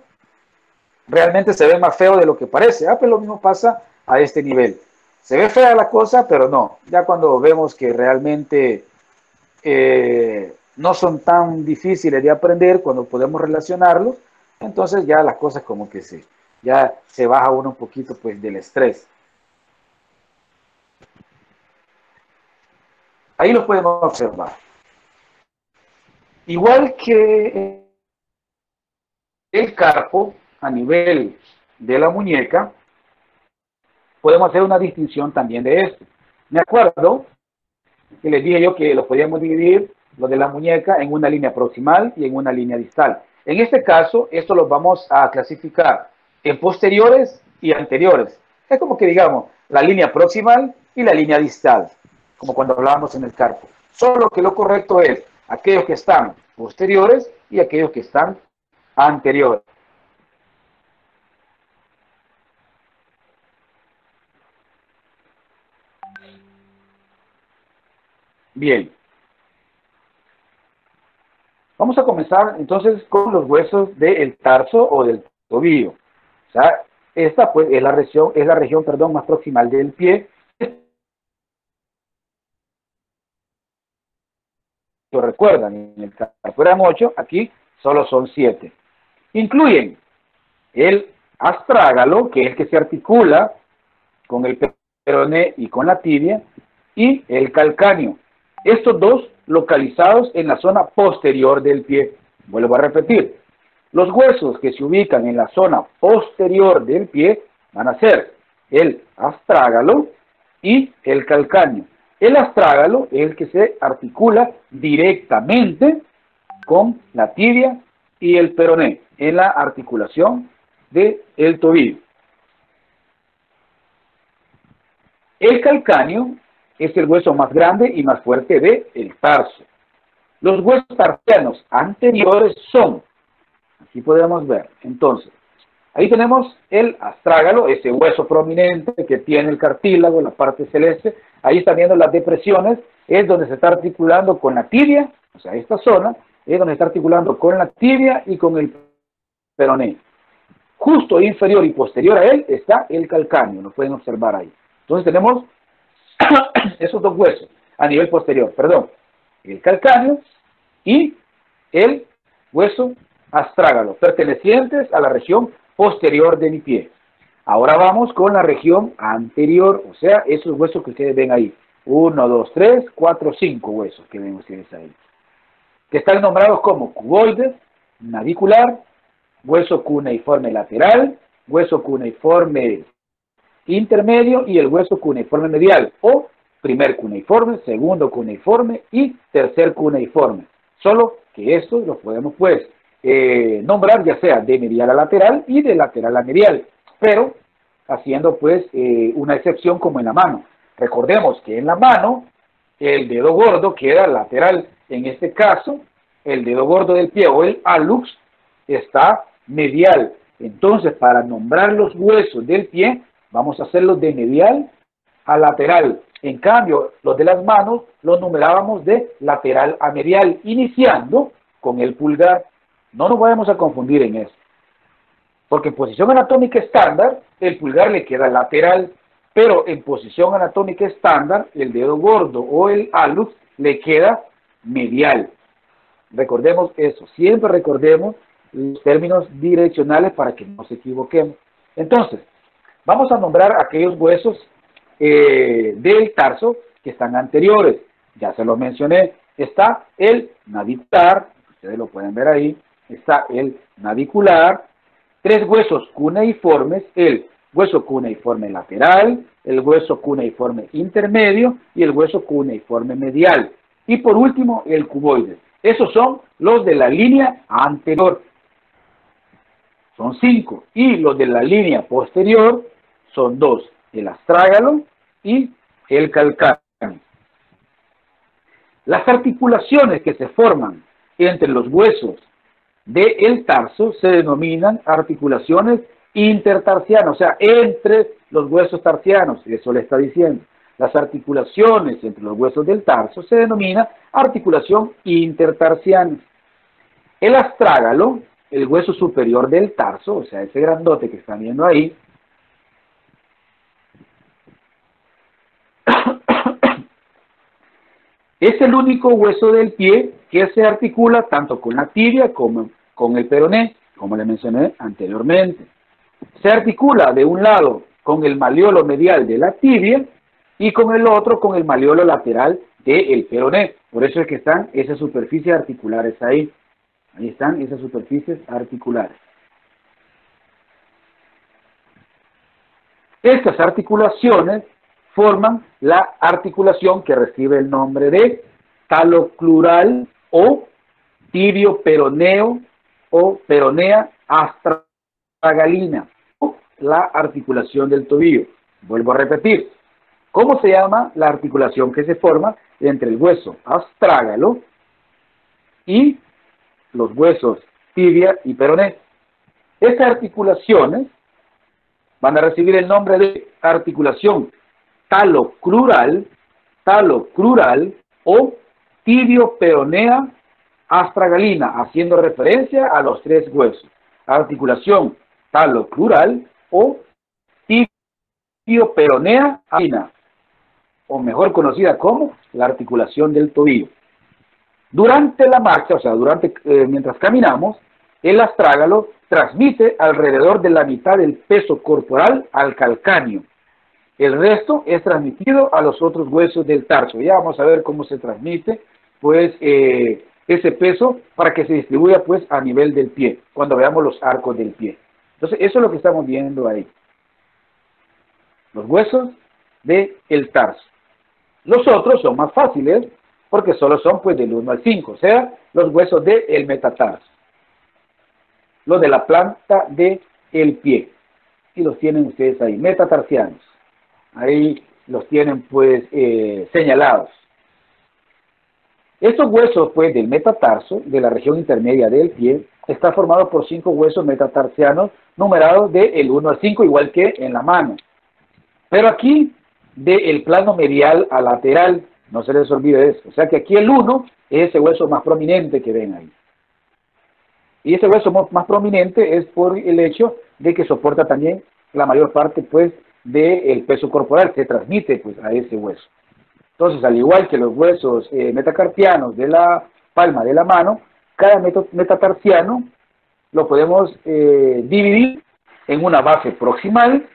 realmente se ve más feo de lo que parece. Pues lo mismo pasa a este nivel. Se ve fea la cosa, pero no. Ya cuando vemos que realmente no son tan difíciles de aprender, cuando podemos relacionarlos, entonces ya las cosas como que ya se baja uno un poquito pues del estrés. Ahí los podemos observar. Igual que el carpo a nivel de la muñeca, podemos hacer una distinción también de esto. Me acuerdo que les dije yo que los podíamos dividir, los de la muñeca, en una línea proximal y en una línea distal. En este caso, esto los vamos a clasificar en posteriores y anteriores. Es como que digamos la línea proximal y la línea distal, como cuando hablábamos en el carpo. Solo que lo correcto es aquellos que están posteriores y aquellos que están anteriores. Bien. Vamos a comenzar entonces con los huesos del tarso o del tobillo. O sea, esta pues es la región más proximal del pie. Lo recuerdan, en el carpo eran 8, aquí solo son 7. Incluyen el astrágalo, que es el que se articula con el peroné y con la tibia, y el calcáneo. Estos dos localizados en la zona posterior del pie. Vuelvo a repetir, los huesos que se ubican en la zona posterior del pie van a ser el astrágalo y el calcáneo. El astrágalo es el que se articula directamente con la tibia y el peroné en la articulación del tobillo. El calcáneo es el hueso más grande y más fuerte del tarso. Los huesos tarsianos anteriores son, aquí podemos ver, entonces, ahí tenemos el astrágalo, ese hueso prominente que tiene el cartílago, la parte celeste. Ahí están viendo las depresiones, es donde se está articulando con la tibia, o sea, esta zona, es donde está articulando con la tibia y con el peroné. Justo inferior y posterior a él está el calcáneo, lo pueden observar ahí. Entonces tenemos esos dos huesos a nivel posterior, perdón, el calcáneo y el hueso astrágalo, pertenecientes a la región posterior de mi pie. Ahora vamos con la región anterior, o sea, esos huesos que ustedes ven ahí. 1, 2, 3, 4, 5 huesos que ven ustedes ahí. Que están nombrados como cuboides, navicular, hueso cuneiforme lateral, hueso cuneiforme intermedio y el hueso cuneiforme medial, o primer cuneiforme, segundo cuneiforme y tercer cuneiforme. Solo que estos los podemos pues nombrar ya sea de medial a lateral y de lateral a medial, pero haciendo pues una excepción como en la mano. Recordemos que en la mano el dedo gordo queda lateral. En este caso, el dedo gordo del pie o el hallux está medial. Entonces, para nombrar los huesos del pie, vamos a hacerlos de medial a lateral. En cambio, los de las manos los numerábamos de lateral a medial, iniciando con el pulgar. No nos vayamos a confundir en eso. Porque en posición anatómica estándar, el pulgar le queda lateral, pero en posición anatómica estándar, el dedo gordo o el hallux le queda medial. Recordemos eso, siempre recordemos los términos direccionales para que no nos equivoquemos. Entonces, vamos a nombrar aquellos huesos del tarso que están anteriores. Ya se los mencioné. Está el navicular, ustedes lo pueden ver ahí, está el navicular, 3 huesos cuneiformes, el hueso cuneiforme lateral, el hueso cuneiforme intermedio y el hueso cuneiforme medial. Y por último, el cuboide. Esos son los de la línea anterior. Son 5. Y los de la línea posterior son 2. El astrágalo y el calcáneo. Las articulaciones que se forman entre los huesos del tarso se denominan articulaciones intertarsianas, o sea, entre los huesos tarsianos, eso le está diciendo. Las articulaciones entre los huesos del tarso se denomina articulación intertarsiana. El astrágalo, el hueso superior del tarso, o sea, ese grandote que están viendo ahí, es el único hueso del pie que se articula tanto con la tibia como con el peroné, como le mencioné anteriormente. Se articula de un lado con el maleolo medial de la tibia y con el otro con el maleolo lateral del peroné. Por eso es que están esas superficies articulares ahí. Ahí están esas superficies articulares. Estas articulaciones forman la articulación que recibe el nombre de taloclural o tibio peroneo o peronea astragalina, o la articulación del tobillo. Vuelvo a repetir, ¿cómo se llama la articulación que se forma entre el hueso astrágalo y los huesos tibia y peroné? Estas articulaciones van a recibir el nombre de articulación talocrural o tibio peronea astragalina, haciendo referencia a los 3 huesos. Articulación talocrural o tibio peronea astragalina, o mejor conocida como la articulación del tobillo. Durante la marcha, o sea, mientras caminamos, el astrágalo transmite alrededor de la mitad del peso corporal al calcáneo. El resto es transmitido a los otros huesos del tarso. Ya vamos a ver cómo se transmite pues ese peso para que se distribuya pues a nivel del pie, cuando veamos los arcos del pie. Entonces, eso es lo que estamos viendo ahí. Los huesos del tarso. Los otros son más fáciles porque solo son pues del 1 al 5, o sea, los huesos del metatarso. Los de la planta del pie. Y los tienen ustedes ahí, metatarsianos. Ahí los tienen pues señalados. Estos huesos pues del metatarso, de la región intermedia del pie, está formado por 5 huesos metatarsianos numerados del 1 al 5, igual que en la mano. Pero aquí, del plano medial a lateral, no se les olvide eso. O sea que aquí el 1 es ese hueso más prominente que ven ahí. Y ese hueso más prominente es por el hecho de que soporta también la mayor parte pues del peso corporal, se transmite pues a ese hueso. Entonces, al igual que los huesos metacarpianos de la palma de la mano, cada metatarsiano lo podemos dividir en una base proximal,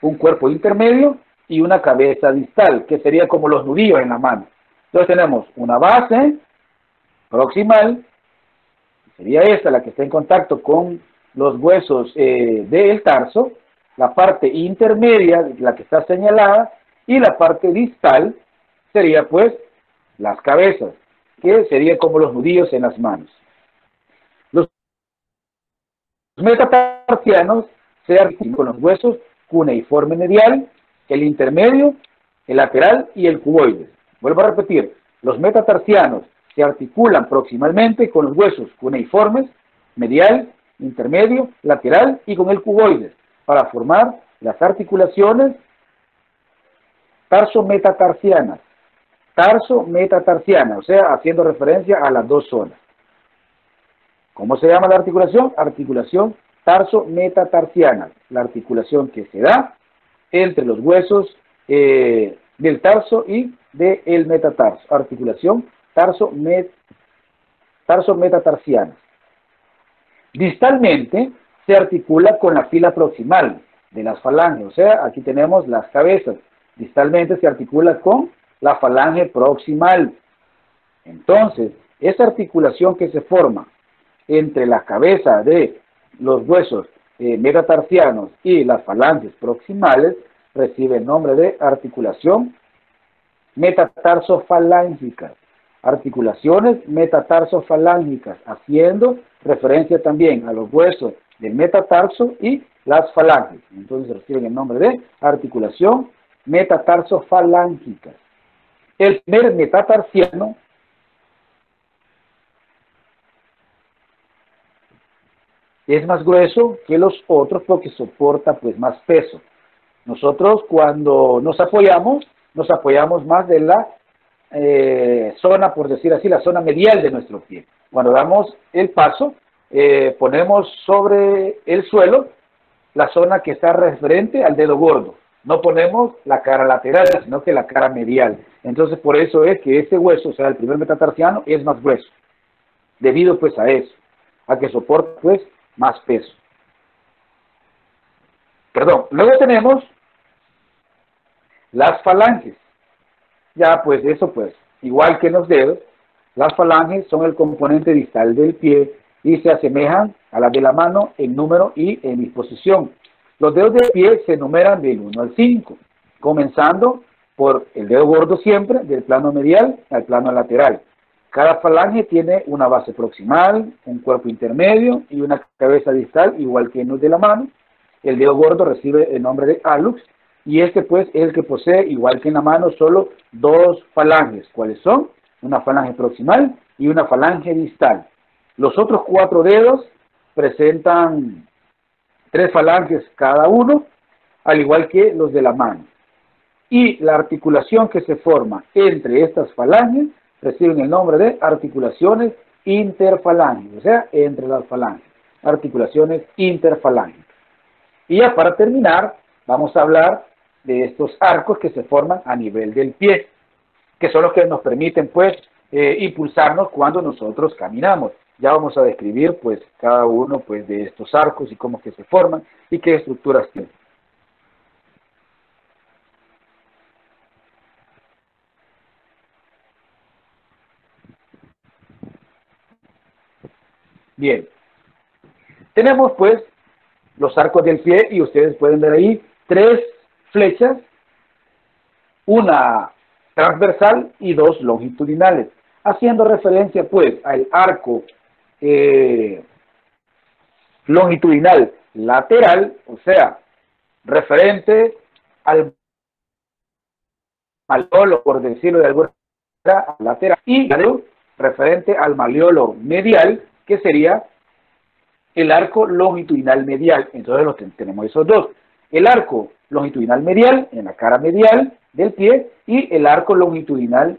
un cuerpo intermedio y una cabeza distal, que sería como los nudillos en la mano. Entonces tenemos una base proximal, sería esta la que está en contacto con los huesos del tarso, la parte intermedia, la que está señalada, y la parte distal sería pues las cabezas, que sería como los nudillos en las manos. Los metatarsianos se articulan con los huesos cuneiforme medial, el intermedio, el lateral y el cuboides. Vuelvo a repetir, los metatarsianos se articulan proximalmente con los huesos cuneiformes, medial, intermedio, lateral y con el cuboides para formar las articulaciones tarsometatarsianas. Tarsometatarsiana, o sea, haciendo referencia a las dos zonas. ¿Cómo se llama la articulación? Articulación tarsometatarsiana, la articulación que se da entre los huesos del tarso y del metatarso. Articulación tarsometatarsiana. Distalmente se articula con la fila proximal de las falanges, o sea, aquí tenemos las cabezas. Distalmente se articula con la falange proximal. Entonces, esa articulación que se forma entre la cabeza de los huesos metatarsianos y las falanges proximales recibe el nombre de articulación metatarsofalángica. Articulaciones metatarsofalángicas, haciendo referencia también a los huesos del metatarso y las falanges. Entonces reciben el nombre de articulación metatarsofalángica. El primer metatarsiano es más grueso que los otros porque soporta pues más peso. Nosotros cuando nos apoyamos más de la zona, por decir así, la zona medial de nuestro pie. Cuando damos el paso, ponemos sobre el suelo la zona que está referente al dedo gordo. No ponemos la cara lateral, sino que la cara medial. Entonces, por eso es que este hueso, o sea, el primer metatarsiano, es más grueso. Debido, pues, a eso. A que soporta, pues, más peso. Perdón. Luego tenemos las falanges. Ya, pues, eso, pues, igual que en los dedos, las falanges son el componente distal del pie y se asemejan a las de la mano en número y en disposición. Los dedos del pie se numeran del 1 al 5, comenzando por el dedo gordo siempre, del plano medial al plano lateral. Cada falange tiene una base proximal, un cuerpo intermedio y una cabeza distal, igual que en los de la mano. El dedo gordo recibe el nombre de hallux y este pues es el que posee, igual que en la mano, solo dos falanges. ¿Cuáles son? Una falange proximal y una falange distal. Los otros 4 dedos presentan 3 falanges cada uno, al igual que los de la mano. Y la articulación que se forma entre estas falanges reciben el nombre de articulaciones interfalángicas, o sea, entre las falanges. Articulaciones interfalángicas. Y ya para terminar, vamos a hablar de estos arcos que se forman a nivel del pie, que son los que nos permiten, pues, impulsarnos cuando nosotros caminamos. Ya vamos a describir, pues, cada uno, pues, de estos arcos y cómo que se forman y qué estructuras tienen. Bien. Tenemos, pues, los arcos del pie y ustedes pueden ver ahí 3 flechas, una transversal y 2 longitudinales, haciendo referencia, pues, al arco longitudinal lateral, o sea, referente al maleolo, por decirlo de alguna manera, lateral, y referente al maleolo medial, que sería el arco longitudinal medial. Entonces tenemos esos dos. El arco longitudinal medial en la cara medial del pie y el arco longitudinal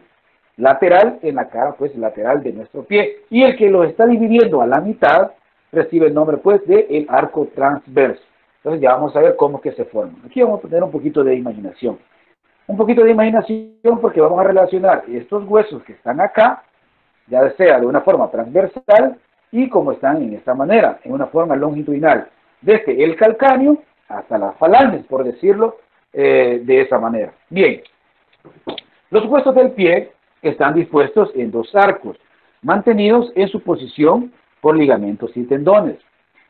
lateral en la cara, pues, lateral de nuestro pie. Y el que lo está dividiendo a la mitad recibe el nombre, pues, de el arco transverso. Entonces ya vamos a ver cómo es que se forman. Aquí vamos a tener un poquito de imaginación. Un poquito de imaginación porque vamos a relacionar estos huesos que están acá, ya sea de una forma transversal y como están en esta manera, en una forma longitudinal, desde el calcáneo hasta las falanges, por decirlo de esa manera. Bien, los huesos del pie están dispuestos en dos arcos, mantenidos en su posición por ligamentos y tendones.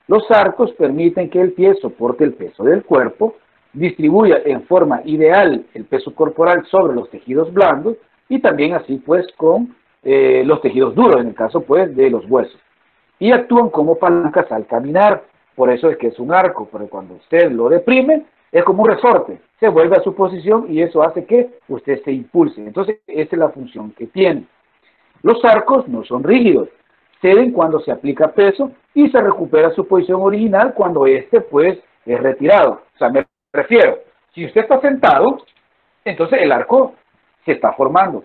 Los arcos permiten que el pie soporte el peso del cuerpo, distribuya en forma ideal el peso corporal sobre los tejidos blandos y también así pues con los tejidos duros, en el caso pues de los huesos. Y actúan como palancas al caminar, por eso es que es un arco, porque cuando usted lo deprime es como un resorte, se vuelve a su posición y eso hace que usted se impulse. Entonces esa es la función que tiene. Los arcos no son rígidos, ceden cuando se aplica peso y se recupera su posición original cuando este pues es retirado. O sea, me refiero, si usted está sentado, entonces el arco se está formando.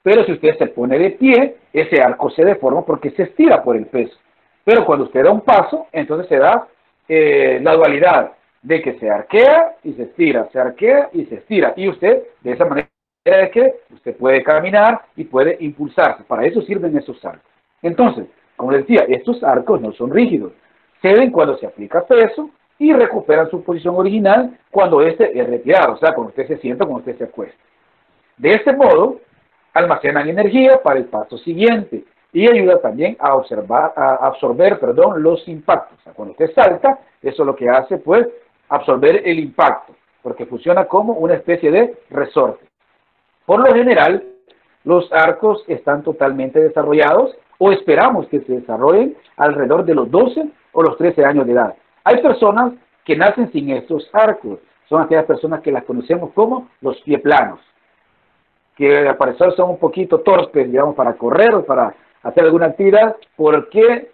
Pero si usted se pone de pie, ese arco se deforma porque se estira por el peso. Pero cuando usted da un paso, entonces se da la dualidad de que se arquea y se estira, se arquea y se estira. Y usted, de esa manera es que usted puede caminar y puede impulsarse. Para eso sirven esos arcos. Entonces, como les decía, estos arcos no son rígidos. Ceden cuando se aplica peso y recuperan su posición original cuando éste es retirado. O sea, cuando usted se sienta, cuando usted se acuesta. De este modo, almacenan energía para el paso siguiente y ayuda también a absorber los impactos. O sea, cuando usted salta, eso lo que hace, pues, absorber el impacto, porque funciona como una especie de resorte. Por lo general, los arcos están totalmente desarrollados o esperamos que se desarrollen alrededor de los 12 o los 13 años de edad. Hay personas que nacen sin estos arcos, son aquellas personas que las conocemos como los pie planos, que al parecer son un poquito torpes, digamos, para correr o para hacer alguna actividad, porque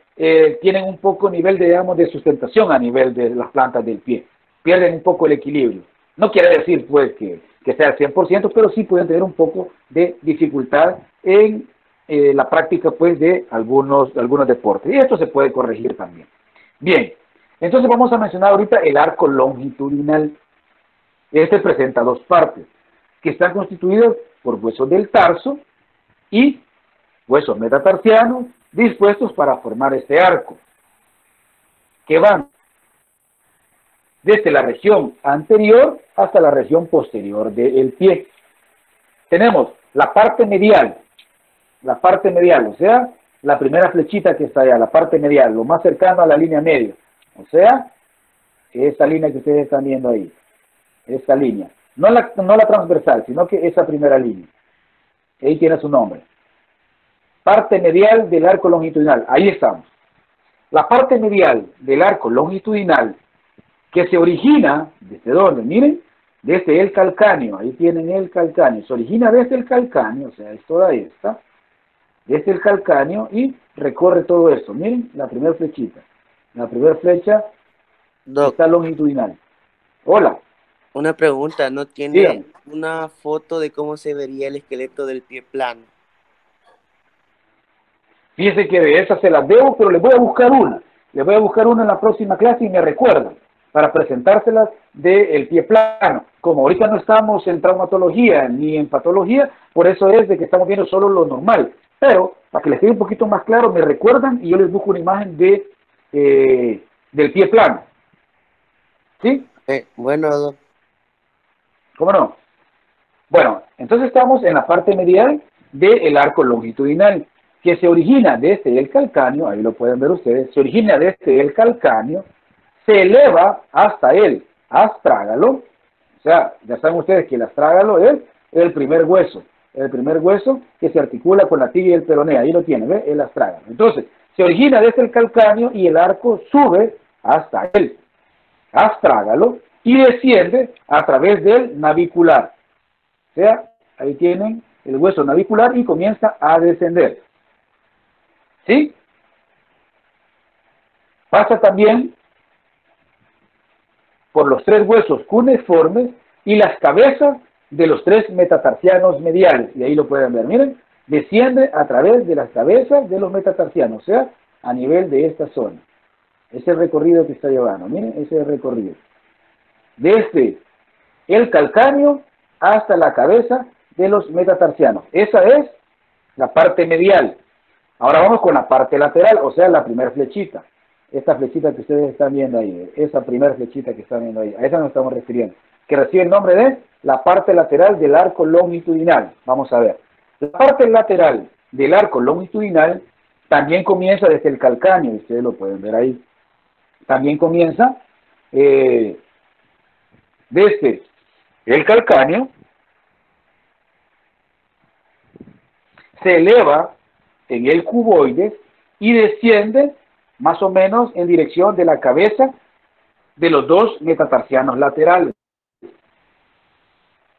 tienen un poco nivel de, digamos, de sustentación a nivel de las plantas del pie. Pierden un poco el equilibrio. No quiere decir, pues, que sea al 100%, pero sí pueden tener un poco de dificultad en la práctica, pues, de algunos deportes. Y esto se puede corregir también. Bien, entonces vamos a mencionar ahorita el arco longitudinal. Este presenta dos partes, que están constituidos por huesos del tarso y huesos metatarsianos dispuestos para formar este arco, que van desde la región anterior hasta la región posterior del pie. Tenemos la parte medial, o sea, la primera flechita que está allá, la parte medial, lo más cercano a la línea media, o sea, esta línea que ustedes están viendo ahí, esta línea. No la transversal, sino que esa primera línea. Ahí tiene su nombre. Parte medial del arco longitudinal. Ahí estamos. La parte medial del arco longitudinal que se origina, ¿desde dónde? Miren, desde el calcáneo. Ahí tienen el calcáneo. Se origina desde el calcáneo, o sea, es toda esta. Desde el calcáneo y recorre todo esto. Miren, la primera flechita. La primera flecha está longitudinal. Hola. Una pregunta, ¿no tiene Dígame. una foto de cómo se vería el esqueleto del pie plano? Fíjense que de esas se las debo, pero les voy a buscar una. Les voy a buscar una en la próxima clase y me recuerdan para presentárselas del pie plano. Como ahorita no estamos en traumatología ni en patología, por eso es de que estamos viendo solo lo normal. Pero, para que les quede un poquito más claro, me recuerdan y yo les busco una imagen del pie plano. ¿Sí? Bueno, ¿Cómo no? Bueno, entonces estamos en la parte medial del arco longitudinal, que se origina desde el calcáneo, ahí lo pueden ver ustedes, se origina desde el calcáneo, se eleva hasta el astrágalo, o sea, ya saben ustedes que el astrágalo es el primer hueso que se articula con la tibia y el peroné, ahí lo tienen, ¿ve? El astrágalo. Entonces, se origina desde el calcáneo y el arco sube hasta el astrágalo y desciende a través del navicular. O sea, ahí tienen el hueso navicular y comienza a descender. ¿Sí? Pasa también por los tres huesos cuneiformes y las cabezas de los tres metatarsianos mediales. Y ahí lo pueden ver, miren, desciende a través de las cabezas de los metatarsianos, o sea, a nivel de esta zona. ese recorrido que está llevando, miren, ese es el recorrido. Desde el calcáneo hasta la cabeza de los metatarsianos. Esa es la parte medial. Ahora vamos con la parte lateral, o sea, la primera flechita. Esta flechita que ustedes están viendo ahí, esa primera flechita que están viendo ahí, a esa nos estamos refiriendo, que recibe el nombre de la parte lateral del arco longitudinal. Vamos a ver. La parte lateral del arco longitudinal también comienza desde el calcáneo, ustedes lo pueden ver ahí. También comienza desde el calcáneo, se eleva en el cuboide y desciende más o menos en dirección de la cabeza de los dos metatarsianos laterales.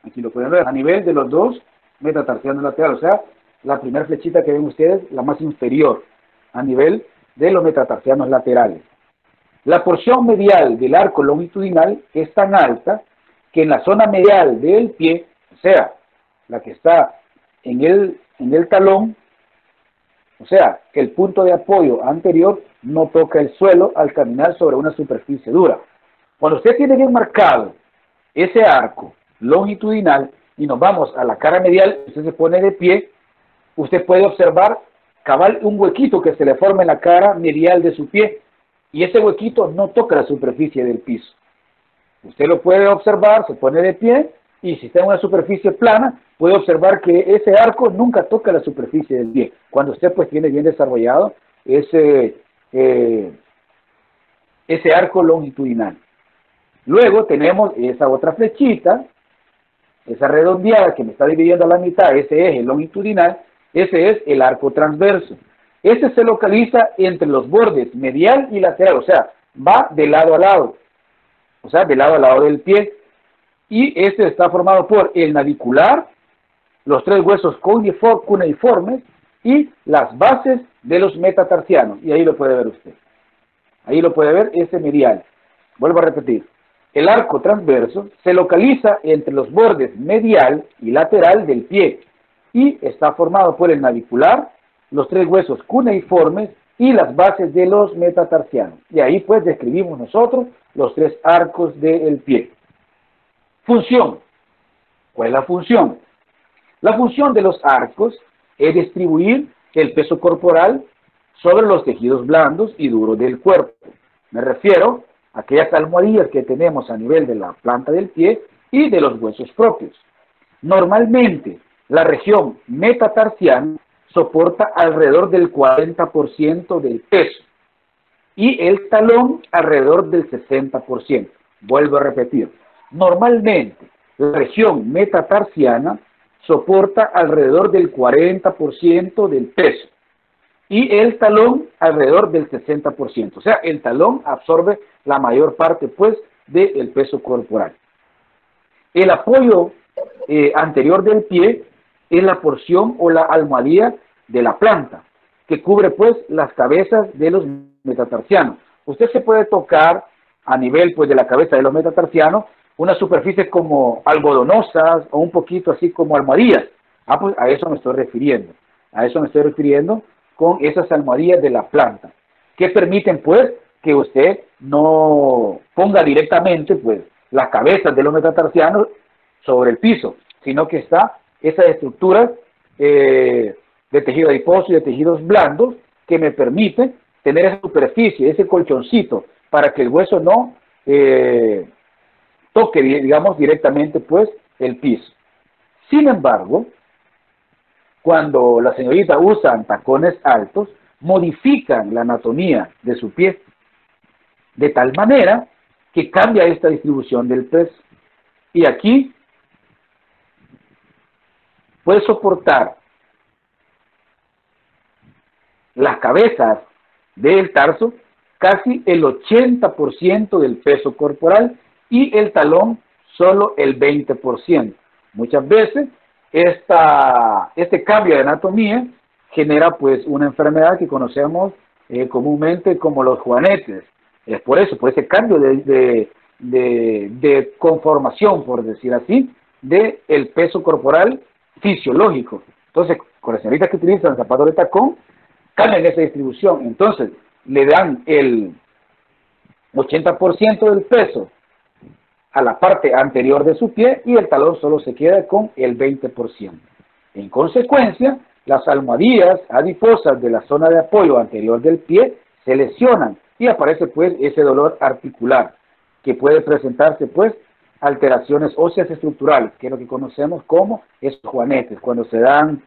Aquí lo pueden ver, a nivel de los dos metatarsianos laterales, o sea, la primera flechita que ven ustedes, la más inferior, a nivel de los metatarsianos laterales. La porción medial del arco longitudinal es tan alta que en la zona medial del pie, o sea, la que está en el talón, o sea, que el punto de apoyo anterior no toca el suelo al caminar sobre una superficie dura. Cuando usted tiene bien marcado ese arco longitudinal y nos vamos a la cara medial, usted se pone de pie, usted puede observar cabal un huequito que se le forma en la cara medial de su pie y ese huequito no toca la superficie del piso. Usted lo puede observar, se pone de pie y si está en una superficie plana, puede observar que ese arco nunca toca la superficie del pie. Cuando usted pues tiene bien desarrollado ese arco longitudinal. Luego tenemos esa otra flechita, esa redondeada que me está dividiendo a la mitad, ese eje longitudinal, ese es el arco transverso. Ese se localiza entre los bordes medial y lateral, o sea, va de lado a lado, o sea, de lado a lado del pie. Y este está formado por el navicular, los tres huesos cuneiformes y las bases de los metatarsianos. Y ahí lo puede ver usted. Ahí lo puede ver, ese medial. Vuelvo a repetir. El arco transverso se localiza entre los bordes medial y lateral del pie y está formado por el navicular, los tres huesos cuneiformes y las bases de los metatarsianos. Y ahí pues describimos nosotros los tres arcos del pie. Función. ¿Cuál es la función? La función de los arcos es distribuir el peso corporal sobre los tejidos blandos y duros del cuerpo. Me refiero a aquellas almohadillas que tenemos a nivel de la planta del pie y de los huesos propios. Normalmente, la región metatarsiana soporta alrededor del 40% del peso y el talón alrededor del 60%. Vuelvo a repetir. Normalmente, la región metatarsiana soporta alrededor del 40% del peso y el talón alrededor del 60%. O sea, el talón absorbe la mayor parte, pues, del peso corporal. El apoyo anterior del pie es la porción o la almohadilla de la planta, que cubre, pues, las cabezas de los metatarsianos. Usted se puede tocar a nivel, pues, de la cabeza de los metatarsianos una superficie como algodonosas o un poquito así como almohadillas. Pues a eso me estoy refiriendo. A eso me estoy refiriendo con esas almohadillas de la planta, que permiten pues que usted no ponga directamente pues las cabezas de los metatarsianos sobre el piso, sino que está esas estructuras de tejido adiposo y de tejidos blandos que me permiten tener esa superficie, ese colchoncito, para que el hueso no toque, digamos, directamente pues el piso. Sin embargo, cuando las señoritas usan tacones altos, modifican la anatomía de su pie de tal manera que cambia esta distribución del peso. Y aquí puede soportar las cabezas del tarso casi el 80% del peso corporal y el talón solo el 20%. Muchas veces este cambio de anatomía genera pues una enfermedad que conocemos comúnmente como los juanetes. Es por eso, por ese cambio de conformación, por decir así, del peso corporal fisiológico. Entonces, con las señoritas que utilizan zapatos de tacón, cambian esa distribución. Entonces, le dan 80% del peso a la parte anterior de su pie y el talón solo se queda con el 20%. En consecuencia, las almohadillas adiposas de la zona de apoyo anterior del pie se lesionan y aparece pues ese dolor articular que puede presentarse pues alteraciones óseas estructurales, que es lo que conocemos como esos juanetes, cuando se dan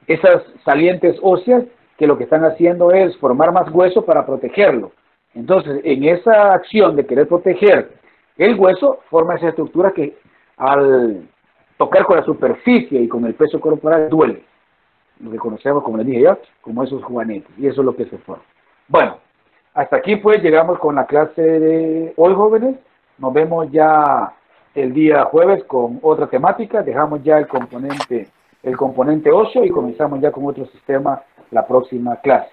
esas salientes óseas que lo que están haciendo es formar más hueso para protegerlo. Entonces, en esa acción de querer proteger el hueso, forma esa estructura que al tocar con la superficie y con el peso corporal duele. Lo que conocemos, como les dije yo, como esos juanetes. Y eso es lo que se forma. Bueno, hasta aquí pues llegamos con la clase de hoy, jóvenes. Nos vemos ya el día jueves con otra temática. Dejamos ya el componente óseo y comenzamos ya con otro sistema la próxima clase.